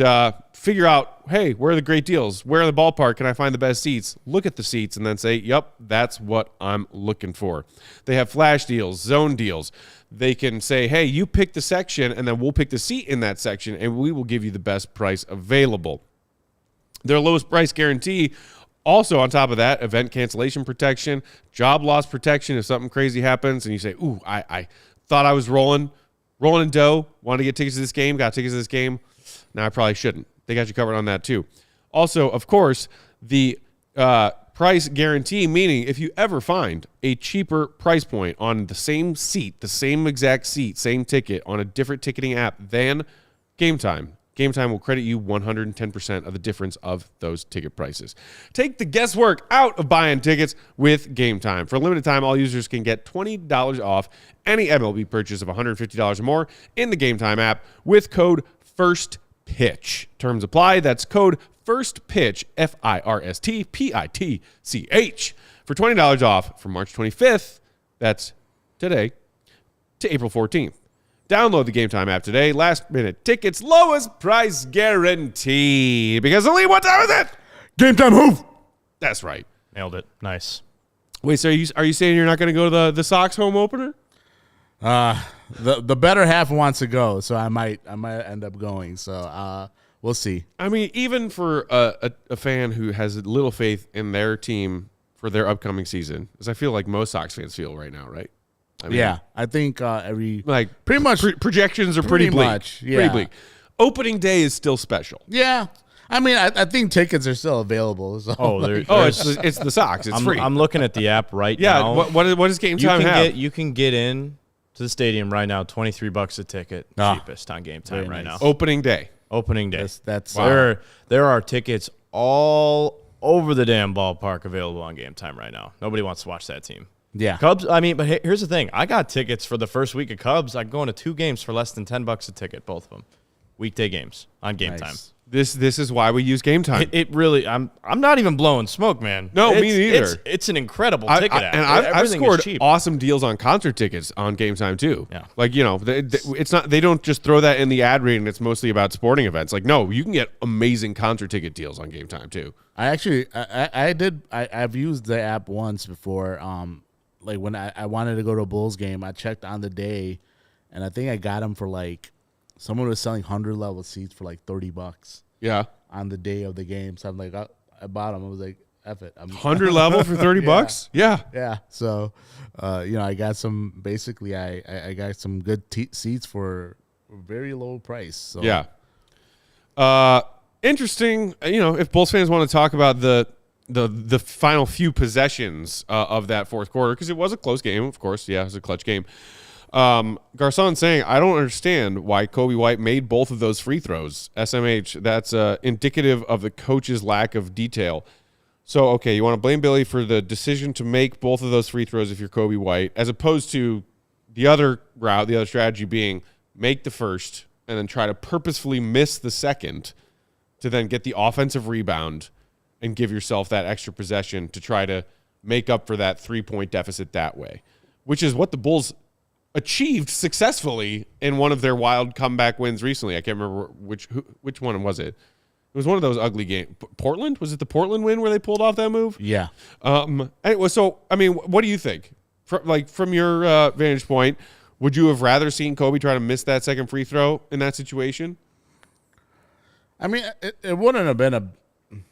figure out, hey, where are the great deals? Where in the ballpark can I find the best seats? Look at the seats and then say, yep, that's what I'm looking for. They have flash deals, zone deals. They can say, hey, you pick the section, and then we'll pick the seat in that section, and we will give you the best price available. Their lowest price guarantee. Also, on top of that, event cancellation protection, job loss protection if something crazy happens, and you say, ooh, I thought I was rolling in dough, wanted to get tickets to this game, got tickets to this game. Now I probably shouldn't. They got you covered on that too. Also, of course, the price guarantee, meaning if you ever find a cheaper price point on the same seat, the same exact seat, same ticket on a different ticketing app than GameTime, GameTime will credit you 110% of the difference of those ticket prices. Take the guesswork out of buying tickets with GameTime. For a limited time, all users can get $20 off any MLB purchase of $150 or more in the GameTime app with code FIRSTPITCH. Terms apply. That's code FIRSTPITCH, FIRSTPITCH, for $20 off from March 25th, that's today, to April 14th. Download the GameTime app today. Last-minute tickets, lowest price guarantee. Because only what time is it? GameTime hoof. That's right. Nailed it. Nice. Wait, so are you saying you're not going to go to the Sox home opener? The better half wants to go, so I might end up going. So we'll see. I mean, even for a fan who has little faith in their team for their upcoming season, as I feel like most Sox fans feel right now, right? I mean, yeah, I think pretty much projections are pretty bleak. Much, yeah. Pretty bleak. Opening day is still special. Yeah, I mean, I think tickets are still available. So it's the Sox. It's free. I'm looking at the app right now. Yeah. What does GameTime have? You can get in to the stadium right now. $23 a ticket, cheapest on GameTime right now. Opening day. Opening day. That's wow. There are tickets all over the damn ballpark available on GameTime right now. Nobody wants to watch that team. Yeah. Cubs, I mean, but here's the thing. I got tickets for the first week of Cubs. I go into 2 games for less than $10 a ticket, both of them. Weekday games on GameTime. Nice. This is why we use GameTime. It really, I'm not even blowing smoke, man. No, me neither. It's an incredible ticket app. And I've scored awesome deals on concert tickets on GameTime too. Yeah. Like, it's not, they don't just throw that in the ad read and it's mostly about sporting events. Like, no, you can get amazing concert ticket deals on GameTime too. I've used the app once before. Like when I wanted to go to a Bulls game, I checked on the day, and I think I got them for someone was selling 100 level seats for $30. Yeah. On the day of the game, so I'm like, I bought them. I was like, F it. 100 level for $30? Yeah. Yeah. So, I got some. Basically, I got some good seats for a very low price. So yeah. Interesting. If Bulls fans want to talk about the final few possessions of that fourth quarter, because it was a close game, of course. Yeah, it was a clutch game. Garcon saying, I don't understand why Coby White made both of those free throws. SMH, that's indicative of the coach's lack of detail. So, okay, you want to blame Billy for the decision to make both of those free throws if you're Coby White, as opposed to the other route, the other strategy being make the first and then try to purposefully miss the second to then get the offensive rebound and give yourself that extra possession to try to make up for that 3-point deficit that way, which is what the Bulls achieved successfully in one of their wild comeback wins recently. I can't remember which one was it. It was one of those ugly games. Portland? Was it the Portland win where they pulled off that move? Yeah. Anyway, so, I mean, what do you think? From your vantage point, Would you have rather seen Kobe try to miss that second free throw in that situation? I mean, it wouldn't have been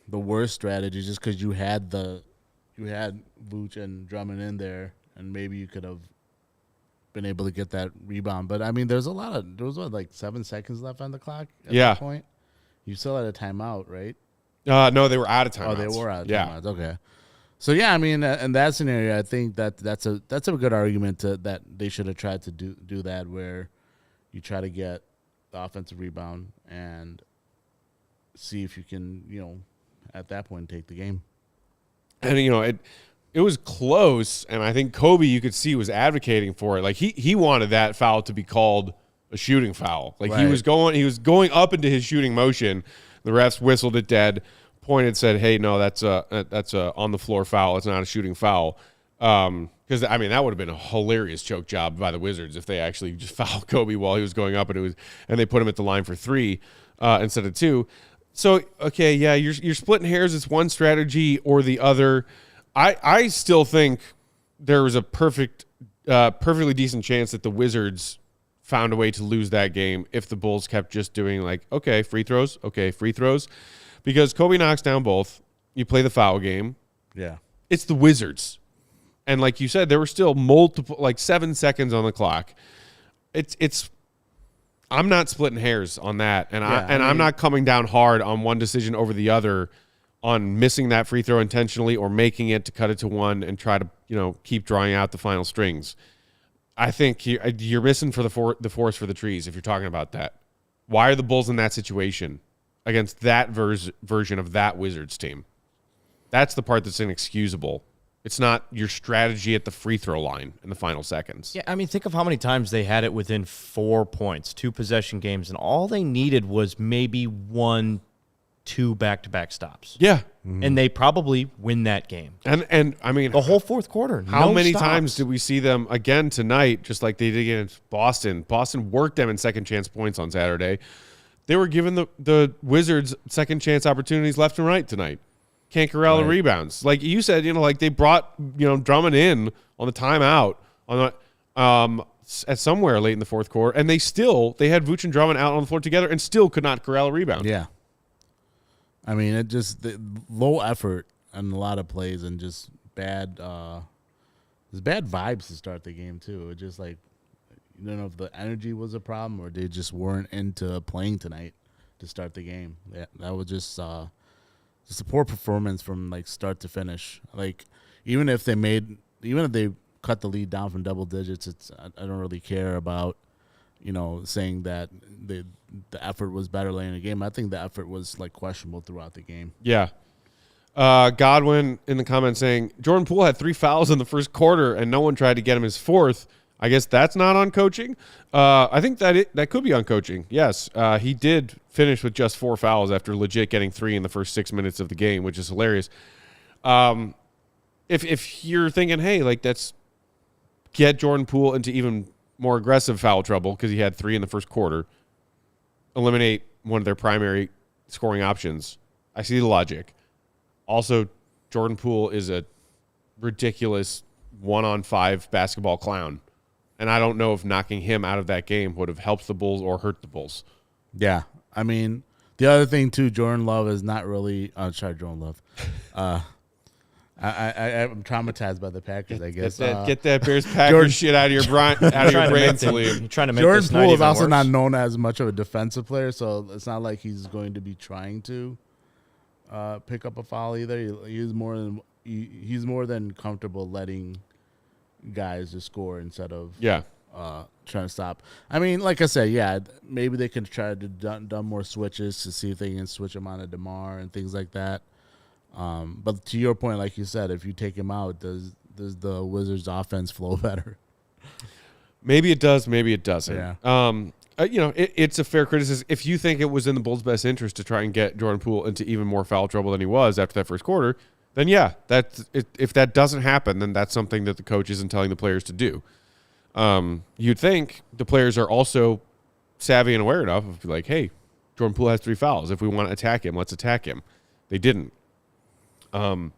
the worst strategy just because you had Vooch and Drummond in there, and maybe you could have been able to get that rebound. But I mean, there was like 7 seconds left on the clock at that point. You still had a timeout, right? No, they were out of timeouts. Oh, they were out of timeouts. Okay. So yeah, I mean, in that scenario, I think that's a good argument that they should have tried to do that, where you try to get the offensive rebound and see if you can, at that point take the game. And it was close, and I think Kobe, you could see, was advocating for it. Like he wanted that foul to be called a shooting foul. Like he was going up into his shooting motion. The refs whistled it dead, pointed, said, "Hey, no, that's a on the floor foul. It's not a shooting foul." Because I mean, that would have been a hilarious choke job by the Wizards if they actually just fouled Kobe while he was going up, and they put him at the line for 3 instead of 2. So, okay, yeah, you're splitting hairs. It's one strategy or the other. I still think there was a perfectly decent chance that the Wizards found a way to lose that game if the Bulls kept just doing free throws, because Kobe knocks down both. You play the foul game. Yeah. It's the Wizards. And like you said, there were still 7 seconds on the clock. I'm not splitting hairs on that, I'm not coming down hard on one decision over the other on missing that free throw intentionally or making it to cut it to 1 and try to keep drawing out the final strings. I think you're missing for the forest for the trees if you're talking about that. Why are the Bulls in that situation against that version of that Wizards team? That's the part that's inexcusable. It's not your strategy at the free throw line in the final seconds. Yeah, I mean, think of how many times they had it within 4 points, 2 possession games, and all they needed was maybe 1-2 back-to-back stops. Yeah. And they probably win that game. And I mean, the whole fourth quarter. How many times did we see them again tonight, just like they did against Boston? Boston worked them in second chance points on Saturday. They were giving the Wizards second chance opportunities left and right tonight. Can't corral the rebounds. Like you said, they brought, Drummond in on the timeout at somewhere late in the fourth quarter, and they had Vooch and Drummond out on the floor together and still could not corral a rebound. Yeah. I mean, it just low effort on a lot of plays and just bad vibes to start the game too. It just you don't know if the energy was a problem or they just weren't into playing tonight to start the game. That was just a poor performance from start to finish. Even if they cut the lead down from double digits, I don't really care about saying that the effort was better late in the game. I think the effort was questionable throughout the game. Yeah. Godwin in the comments saying Jordan Poole had 3 fouls in the first quarter and no one tried to get him his 4th. I guess that's not on coaching. I think that could be on coaching. Yes, he did finish with just 4 fouls after legit getting 3 in the first 6 minutes of the game, which is hilarious. If you're thinking, hey, let's get Jordan Poole into even more aggressive foul trouble because he had 3 in the first quarter, eliminate one of their primary scoring options, I see the logic. Also, Jordan Poole is a ridiculous 1-on-5 basketball clown. And I don't know if knocking him out of that game would have helped the Bulls or hurt the Bulls. Yeah. I mean, the other thing, too, Jordan Love is not really Jordan Love. I'm traumatized by the Packers, I guess. Get that Bears-Packers shit out of your brain, Salim. Trying to make Jordan this Poole is also worse. not known as much of a defensive player, so it's not like he's going to be trying to pick up a foul either. He's more than comfortable letting guys to score instead of trying to stop. I mean, like I said, maybe they can try to done more switches to see if they can switch him on to DeMar and things like that. But to your point, like you said, if you take him out, does the Wizards' offense flow better? Maybe it does, maybe it doesn't. Yeah. It's a fair criticism. If you think it was in the Bulls' best interest to try and get Jordan Poole into even more foul trouble than he was after that first quarter, then if that doesn't happen, then that's something that the coach isn't telling the players to do. You'd think the players are also savvy and aware enough of hey, Jordan Poole has 3 fouls. If we want to attack him, let's attack him. They didn't. And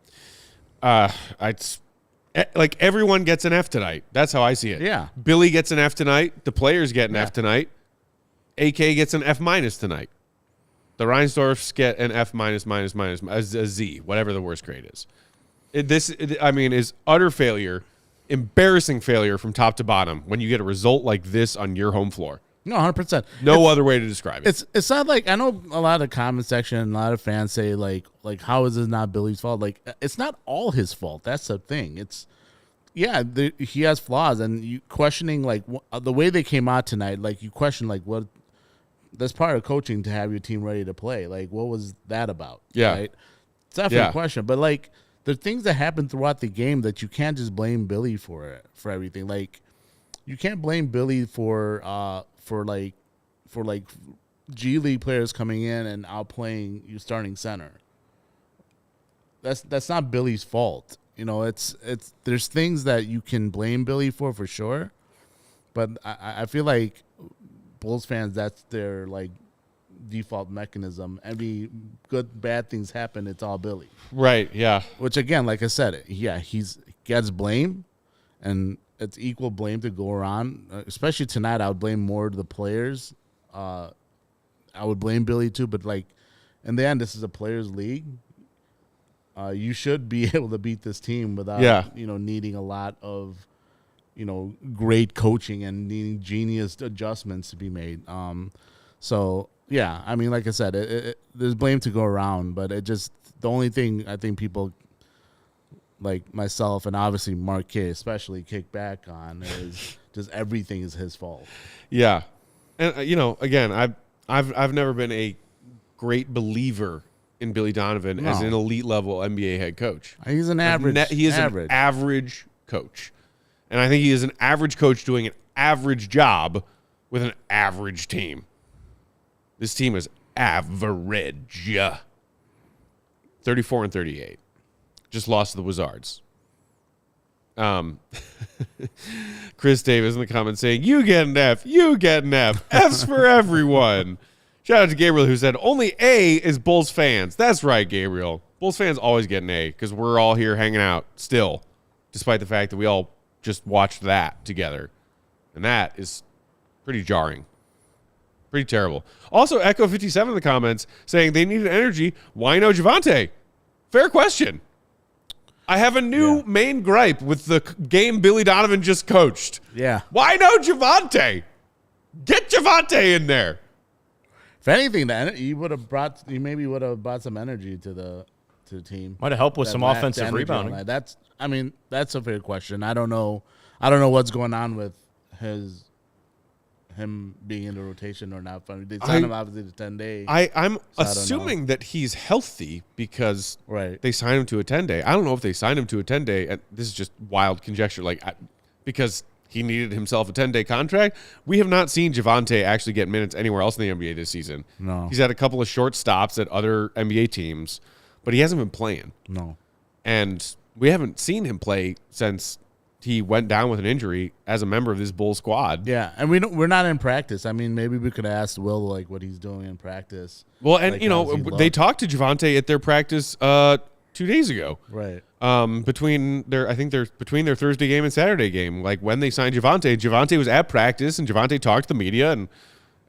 Like everyone gets an F tonight. That's how I see it. Yeah. Billy gets an F tonight. The players get an F tonight. AK gets an F- tonight. The Reinsdorfs get an F-, a Z, whatever the worst grade is. Is utter failure, embarrassing failure from top to bottom when you get a result like this on your home floor. No, 100%. No other way to describe it. It's not like, I know a lot of the comment section and a lot of fans say like how is this not Billy's fault? Like, it's not all his fault. That's the thing. It's he has flaws, and you questioning like the way they came out tonight. Like you question like what that's part of coaching to have your team ready to play. Like what was that about? Yeah, right? It's definitely a question, but like the things that happen throughout the game that you can't just blame Billy for everything. Like you can't blame Billy for G League players coming in and outplaying you starting center. That's not Billy's fault. You know, it's there's things that you can blame Billy for sure, but I feel like Bulls fans, that's their like default mechanism. Every bad things happen, it's all Billy. Right, yeah. Which again, like I said, he gets blame, and it's equal blame to go around. Especially tonight, I would blame more the players. I would blame Billy too, but like in the end, this is a players' league. You should be able to beat this team without needing a lot of great coaching and needing genius adjustments to be made. So yeah, I mean, like I said, there's blame to go around, but the only thing I think people like myself and obviously Mark K especially kick back on is just everything is his fault. Yeah, and again, I've never been a great believer in Billy Donovan as an elite level NBA head coach. He's an average. He is an average coach, and I think he is an average coach doing an average job with an average team. This team is average. 34-38. Just lost to the Wizards. Chris Davis in the comments saying, you get an F, you get an F. F's for everyone. Shout out to Gabriel who said, only A is Bulls fans. That's right, Gabriel. Bulls fans always get an A because we're all here hanging out still, despite the fact that we all just watched that together. And that is pretty jarring. Pretty terrible. Also, Echo 57 in the comments saying they needed energy. Why no Javante? Fair question. I have a new main gripe with the game Billy Donovan just coached. Yeah. Why no Javante? Get Javante in there. If anything, he maybe would have brought some energy to the team. Might have helped with some offensive rebounding. That's a fair question. I don't know what's going on with him being in the rotation or not. They signed him obviously to 10-day. I'm assuming that he's healthy because they signed him to a 10-day. I don't know if they signed him to a 10-day. And this is just wild conjecture. Because he needed himself a 10-day contract. We have not seen Javante actually get minutes anywhere else in the NBA this season. No. He's had a couple of short stops at other NBA teams, but he hasn't been playing. No. And we haven't seen him play since he went down with an injury as a member of this Bulls squad. Yeah, and we're not in practice. I mean, maybe we could ask Will what he's doing in practice. Well, and they talked to Javante at their practice 2 days ago. Right. Between their Thursday game and Saturday game, like when they signed Javante was at practice and Javante talked to the media and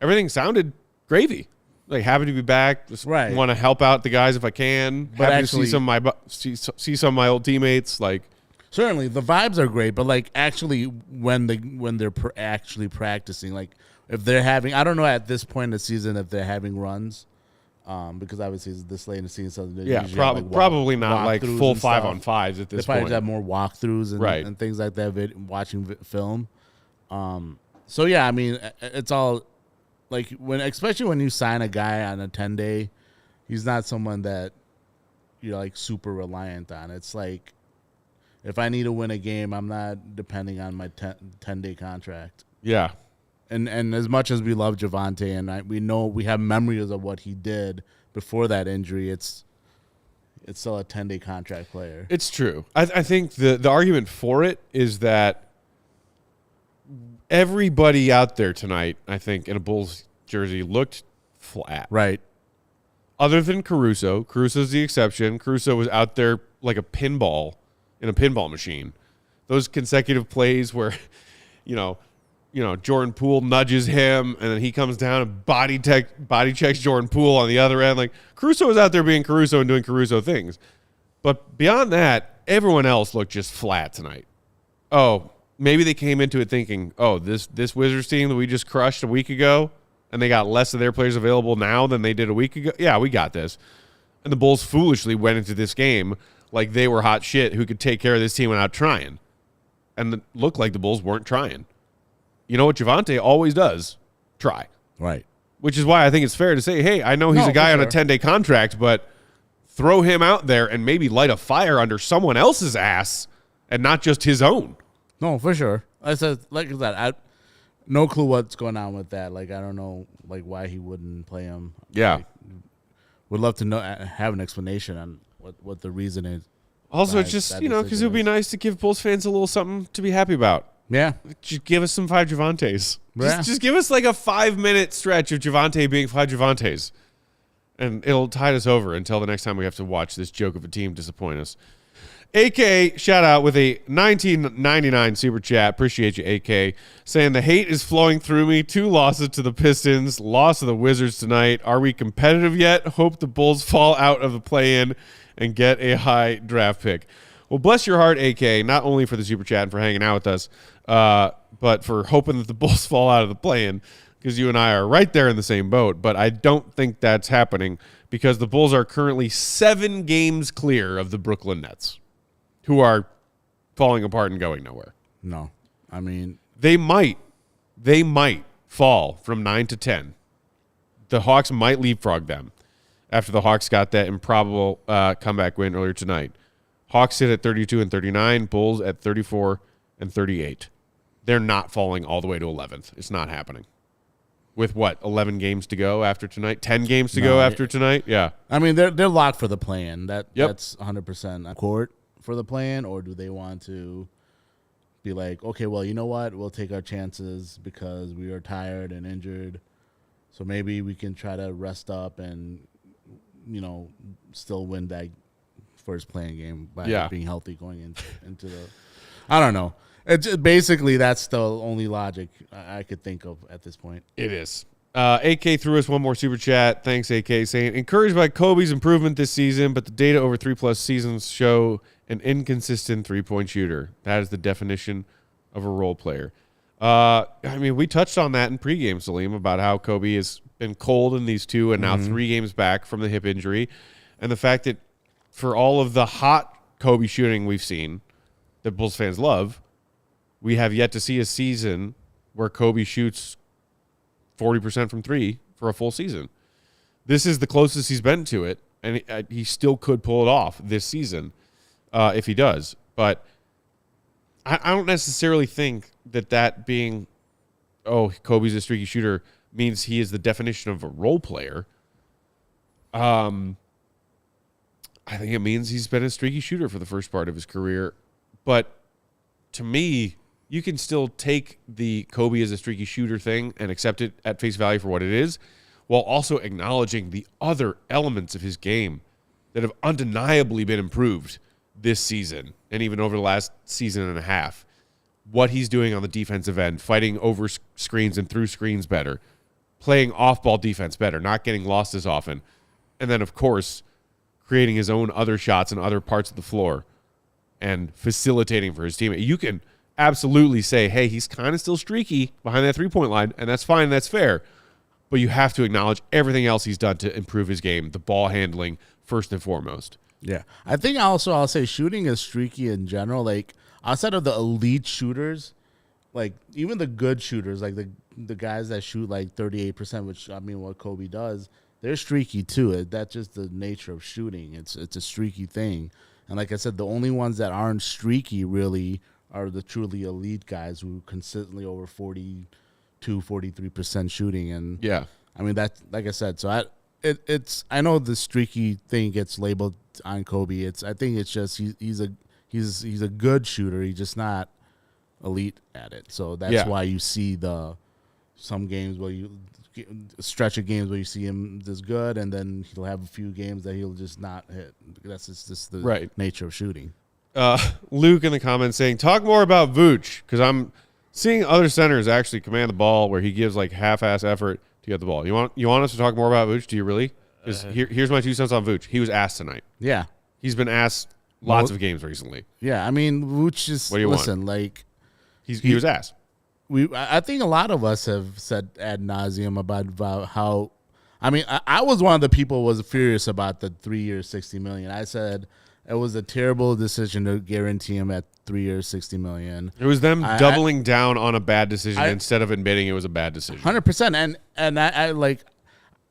everything sounded gravy. Like happy to be back. Just want to help out the guys if I can. But happy to see some of my old teammates. Like certainly the vibes are great, but like actually when they're actually practicing, like if they're having, I don't know at this point in the season if they're having runs. Because obviously it's this late in the season, so probably not like full 5-on-5s at this point. They probably have more walkthroughs and things like that. Watching film. So yeah, I mean, it's all like especially when you sign a guy on a 10-day, he's not someone that you're like super reliant on. It's like if I need to win a game, I'm not depending on my 10-day contract. Yeah. And as much as we love Javante and we know we have memories of what he did before that injury, it's still a 10-day contract player. It's true. I think the argument for it is that everybody out there tonight, I think, in a Bulls jersey looked flat. Right. Other than Caruso. Caruso's the exception. Caruso was out there like a pinball in a pinball machine. those consecutive plays where, you know, Jordan Poole nudges him, and then he comes down and body checks Jordan Poole on the other end. Like, Caruso was out there being Caruso and doing Caruso things. But beyond that, everyone else looked just flat tonight. Oh, maybe they came into it thinking, oh, this Wizards team that we just crushed a week ago, and they got less of their players available now than they did a week ago. Yeah, we got this. And the Bulls foolishly went into this game like they were hot shit who could take care of this team without trying. And it looked like the Bulls weren't trying. You know what Javonte always does? Try. Right. Which is why I think it's fair to say, hey, I know he's a guy on a 10-day contract, but throw him out there and maybe light a fire under someone else's ass and not just his own. No, for sure. I said, like I no clue what's going on with that. Like, I don't know, like, why he wouldn't play him. Yeah. Like, would love to know, have an explanation on what the reason is. Also, it's just, because it would be nice to give Bulls fans a little something to be happy about. Yeah. Just give us some 5 Javantes. Yeah. Just give us like a 5-minute stretch of Javonte being 5 Javantes. And it'll tide us over until the next time we have to watch this joke of a team disappoint us. AK, shout out with a $19.99 super chat. Appreciate you, AK. Saying the hate is flowing through me. 2 losses to the Pistons. Loss of the Wizards tonight. Are we competitive yet? Hope the Bulls fall out of the play-in and get a high draft pick. Well, bless your heart, AK, not only for the super chat and for hanging out with us, but for hoping that the Bulls fall out of the play-in, because you and I are right there in the same boat. But I don't think that's happening because the Bulls are currently 7 games clear of the Brooklyn Nets, who are falling apart and going nowhere. No. I mean, they might fall from 9 to 10. The Hawks might leapfrog them after the Hawks got that improbable comeback win earlier tonight. Hawks sit at 32 and 39, Bulls at 34 and 38. They're not falling all the way to 11th. It's not happening. With what, 11 games to go after tonight? 10 games to go after tonight? Yeah. I mean, they're locked for the play-in. That's 100% court for the play-in, or do they want to be like, okay, well, you know what? We'll take our chances because we are tired and injured, so maybe we can try to rest up and, still win that first playing game by being healthy going into the – I don't know. It's basically, that's the only logic I could think of at this point. It is. AK threw us one more super chat. Thanks, AK, saying, encouraged by Kobe's improvement this season, but the data over 3+ seasons show an inconsistent three-point shooter. That is the definition of a role player. We touched on that in pregame, Salim, about how Kobe has been cold in these 2 and now 3 games back from the hip injury. And the fact that for all of the hot Kobe shooting we've seen that Bulls fans love, we have yet to see a season where Kobe shoots 40% from 3 for a full season. This is the closest he's been to it, and he still could pull it off this season if he does. But I don't necessarily think that being, Kobe's a streaky shooter means he is the definition of a role player. I think it means he's been a streaky shooter for the first part of his career. But to me, you can still take the Kobe as a streaky shooter thing and accept it at face value for what it is, while also acknowledging the other elements of his game that have undeniably been improved this season and even over the last season and a half. What he's doing on the defensive end, fighting over screens and through screens better, playing off-ball defense better, not getting lost as often, and then, of course, creating his own other shots in other parts of the floor and facilitating for his teammate. You can absolutely say, hey, he's kind of still streaky behind that three-point line, and that's fine, that's fair. But you have to acknowledge everything else he's done to improve his game, the ball handling first and foremost. Yeah. I think also I'll say shooting is streaky in general. Like, outside of the elite shooters, like, even the good shooters, like the guys that shoot like 38%, which, I mean, what Kobe does, they're streaky too. That's just the nature of shooting. It's a streaky thing. And like I said, the only ones that aren't streaky really are the truly elite guys who consistently over 42-43% shooting. And yeah, I mean, that's, like I said, so I know the streaky thing gets labeled on Kobe. I think it's just he's a good shooter. He's just not elite at it. So that's why you see some games where a stretch of games where you see him this good, and then he'll have a few games that he'll just not hit. That's just the nature of shooting. Luke in the comments saying, talk more about Vooch, because I'm seeing other centers actually command the ball where he gives like half-ass effort to get the ball. You want us to talk more about Vooch? Do you really? Because here's my 2 cents on Vooch. He was asked tonight. Yeah. He's been asked lots of games recently. Yeah, I mean, Vooch is, What do you listen, want? like. He was asked. I think a lot of us have said ad nauseum about how, I mean, I was one of the people who was furious about the 3 years, $60 million. I said it was a terrible decision to guarantee him at 3 years, $60 million. It was them doubling down on a bad decision instead of admitting it was a bad decision. 100%. And I like,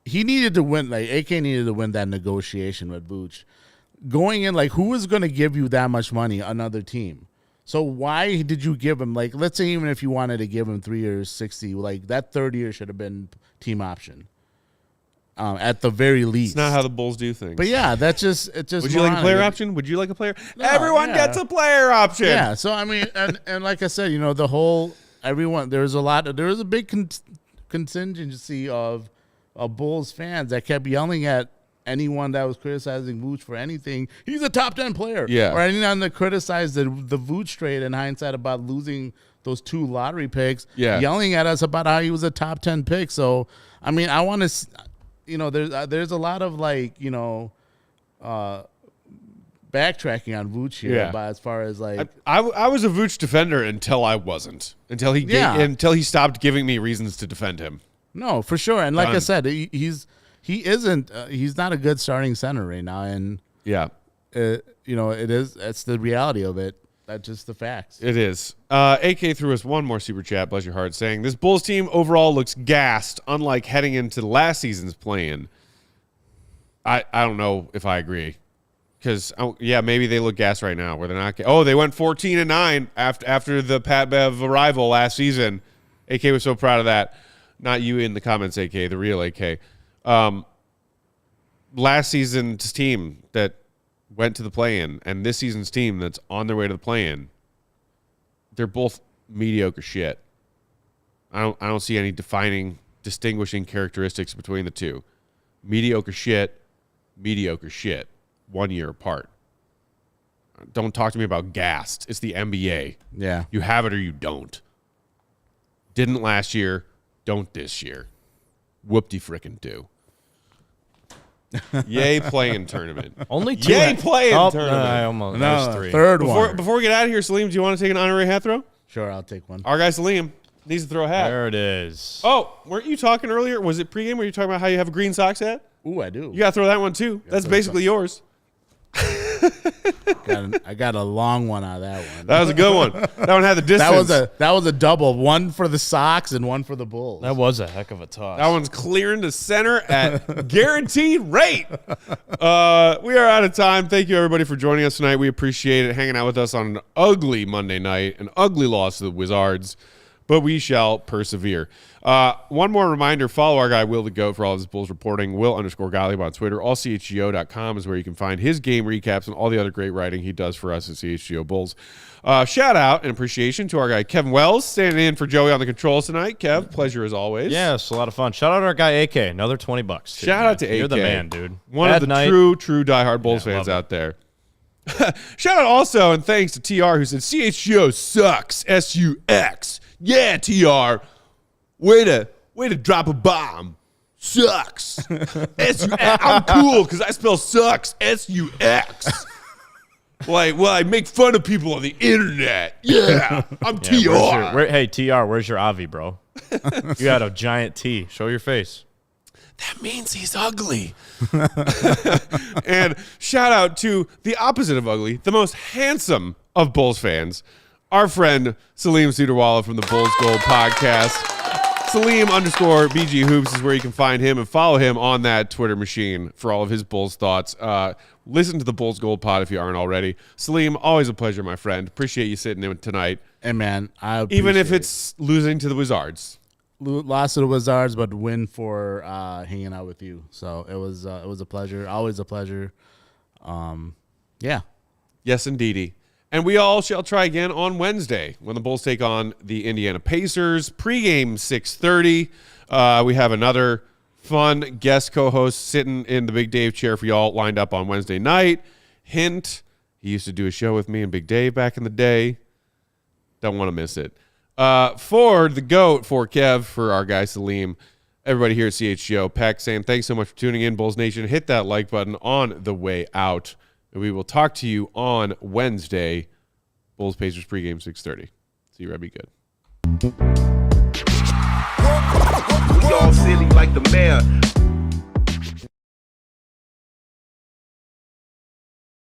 he needed to win, like, AK needed to win that negotiation with Vooch. Going in, like, who is going to give you that much money? Another team. So why did you give him, like, let's say even if you wanted to give him 3 years, 60, like, that third year should have been team option at the very least. It's not how the Bulls do things. But yeah, that's just, it's just. Would you like a player option? Would you like a player? No, Everyone gets a player option. Yeah. So, I mean, and like I said, you know, there was a big contingency of Bulls fans that kept yelling at anyone that was criticizing Vooch for anything. He's a top 10 player. Yeah. Or anyone that criticized the Vooch trade in hindsight about losing those 2 lottery picks. Yeah. Yelling at us about how he was a top 10 pick. So, I mean, I want to, you know, there's a lot of, like, you know, backtracking on Vooch here. Yeah. About as far as, like. I was a Vooch defender until I wasn't. Until he stopped giving me reasons to defend him. No, for sure. And like I Done. said, he's not a good starting center right now. And Yeah. you know, that's the reality of it. That's just the facts. It is. AK threw us one more super chat, bless your heart, saying, this Bulls team overall looks gassed, unlike heading into last season's play-in. I don't know if I agree. Because, maybe they look gassed right now, where they're not. They went 14-9 after the Pat Bev arrival last season. AK was so proud of that. Not you in the comments, AK, the real AK. Last season's team that went to the play-in and this season's team that's on their way to the play-in, they're both mediocre shit. I don't see any distinguishing characteristics between the two. Mediocre shit, 1 year apart. Don't talk to me about gassed. It's the NBA. Yeah. You have it or you don't. Didn't last year, don't this year. Whoop-de-frickin' do. Yay playing tournament. Only 2. Yay playing tournament. I almost. There's 3. Third one. Before we get out of here, Salim, do you want to take an honorary hat throw? Sure, I'll take one. Our guy Salim needs to throw a hat. There it is. Oh, weren't you talking earlier? Was it pregame? Were you talking about how you have a green Sox hat? Ooh, I do. You got to throw that one too. That's basically yours. I got a long one out of that one. That was a good one. That one had the distance. That was a double. One for the Sox and one for the Bulls. That was a heck of a toss. That one's clearing to center at guaranteed rate. We are out of time. Thank you, everybody, for joining us tonight. We appreciate it, hanging out with us on an ugly Monday night, an ugly loss to the Wizards, but we shall persevere. One more reminder, follow our guy Will the Goat for all of his Bulls reporting, Will_Gottlieb on Twitter. AllCHGO.com is where you can find his game recaps and all the other great writing he does for us at CHGO Bulls. Shout out and appreciation to our guy Kevin Wells, standing in for Joey on the controls tonight. Kev, pleasure as always. Yeah, it's a lot of fun. Shout out to our guy AK, another $20. Shout out to AK. You're the man, dude. One of the true diehard Bulls fans out there. Shout out also and thanks to TR who said CHGO sucks. SUX. Yeah, TR. Way to drop a bomb. Sucks. I'm cool because I spell sucks. SUX. I make fun of people on the internet. Yeah, I'm TR. Hey, TR, where's your Avi, bro? You got a giant T. Show your face. That means he's ugly. And shout out to the opposite of ugly, the most handsome of Bulls fans, our friend Salim Sudarwala from the Bulls Gold Podcast. Salim_BG Hoops is where you can find him and follow him on that Twitter machine for all of his Bulls thoughts. Listen to the Bulls Gold Pod if you aren't already. Salim, always a pleasure, my friend. Appreciate you sitting in tonight. And man, even if it's losing to the Wizards. Lost to the Wizards, but win for hanging out with you. So it was a pleasure. Always a pleasure. Yeah. Yes, indeedy. And we all shall try again on Wednesday when the Bulls take on the Indiana Pacers. Pre-game 6:30. We have another fun guest co-host sitting in the Big Dave chair for y'all lined up on Wednesday night. Hint, He used to do a show with me and Big Dave back in the day. Don't want to miss it. For the GOAT, for Kev, for our guy Salim, everybody here at CHGO, Peck saying thanks so much for tuning in, Bulls Nation. Hit that like button on the way out. And we will talk to you on Wednesday. Bulls Pacers pregame 6:30. See you, Red. Be good. We all silly like the mayor.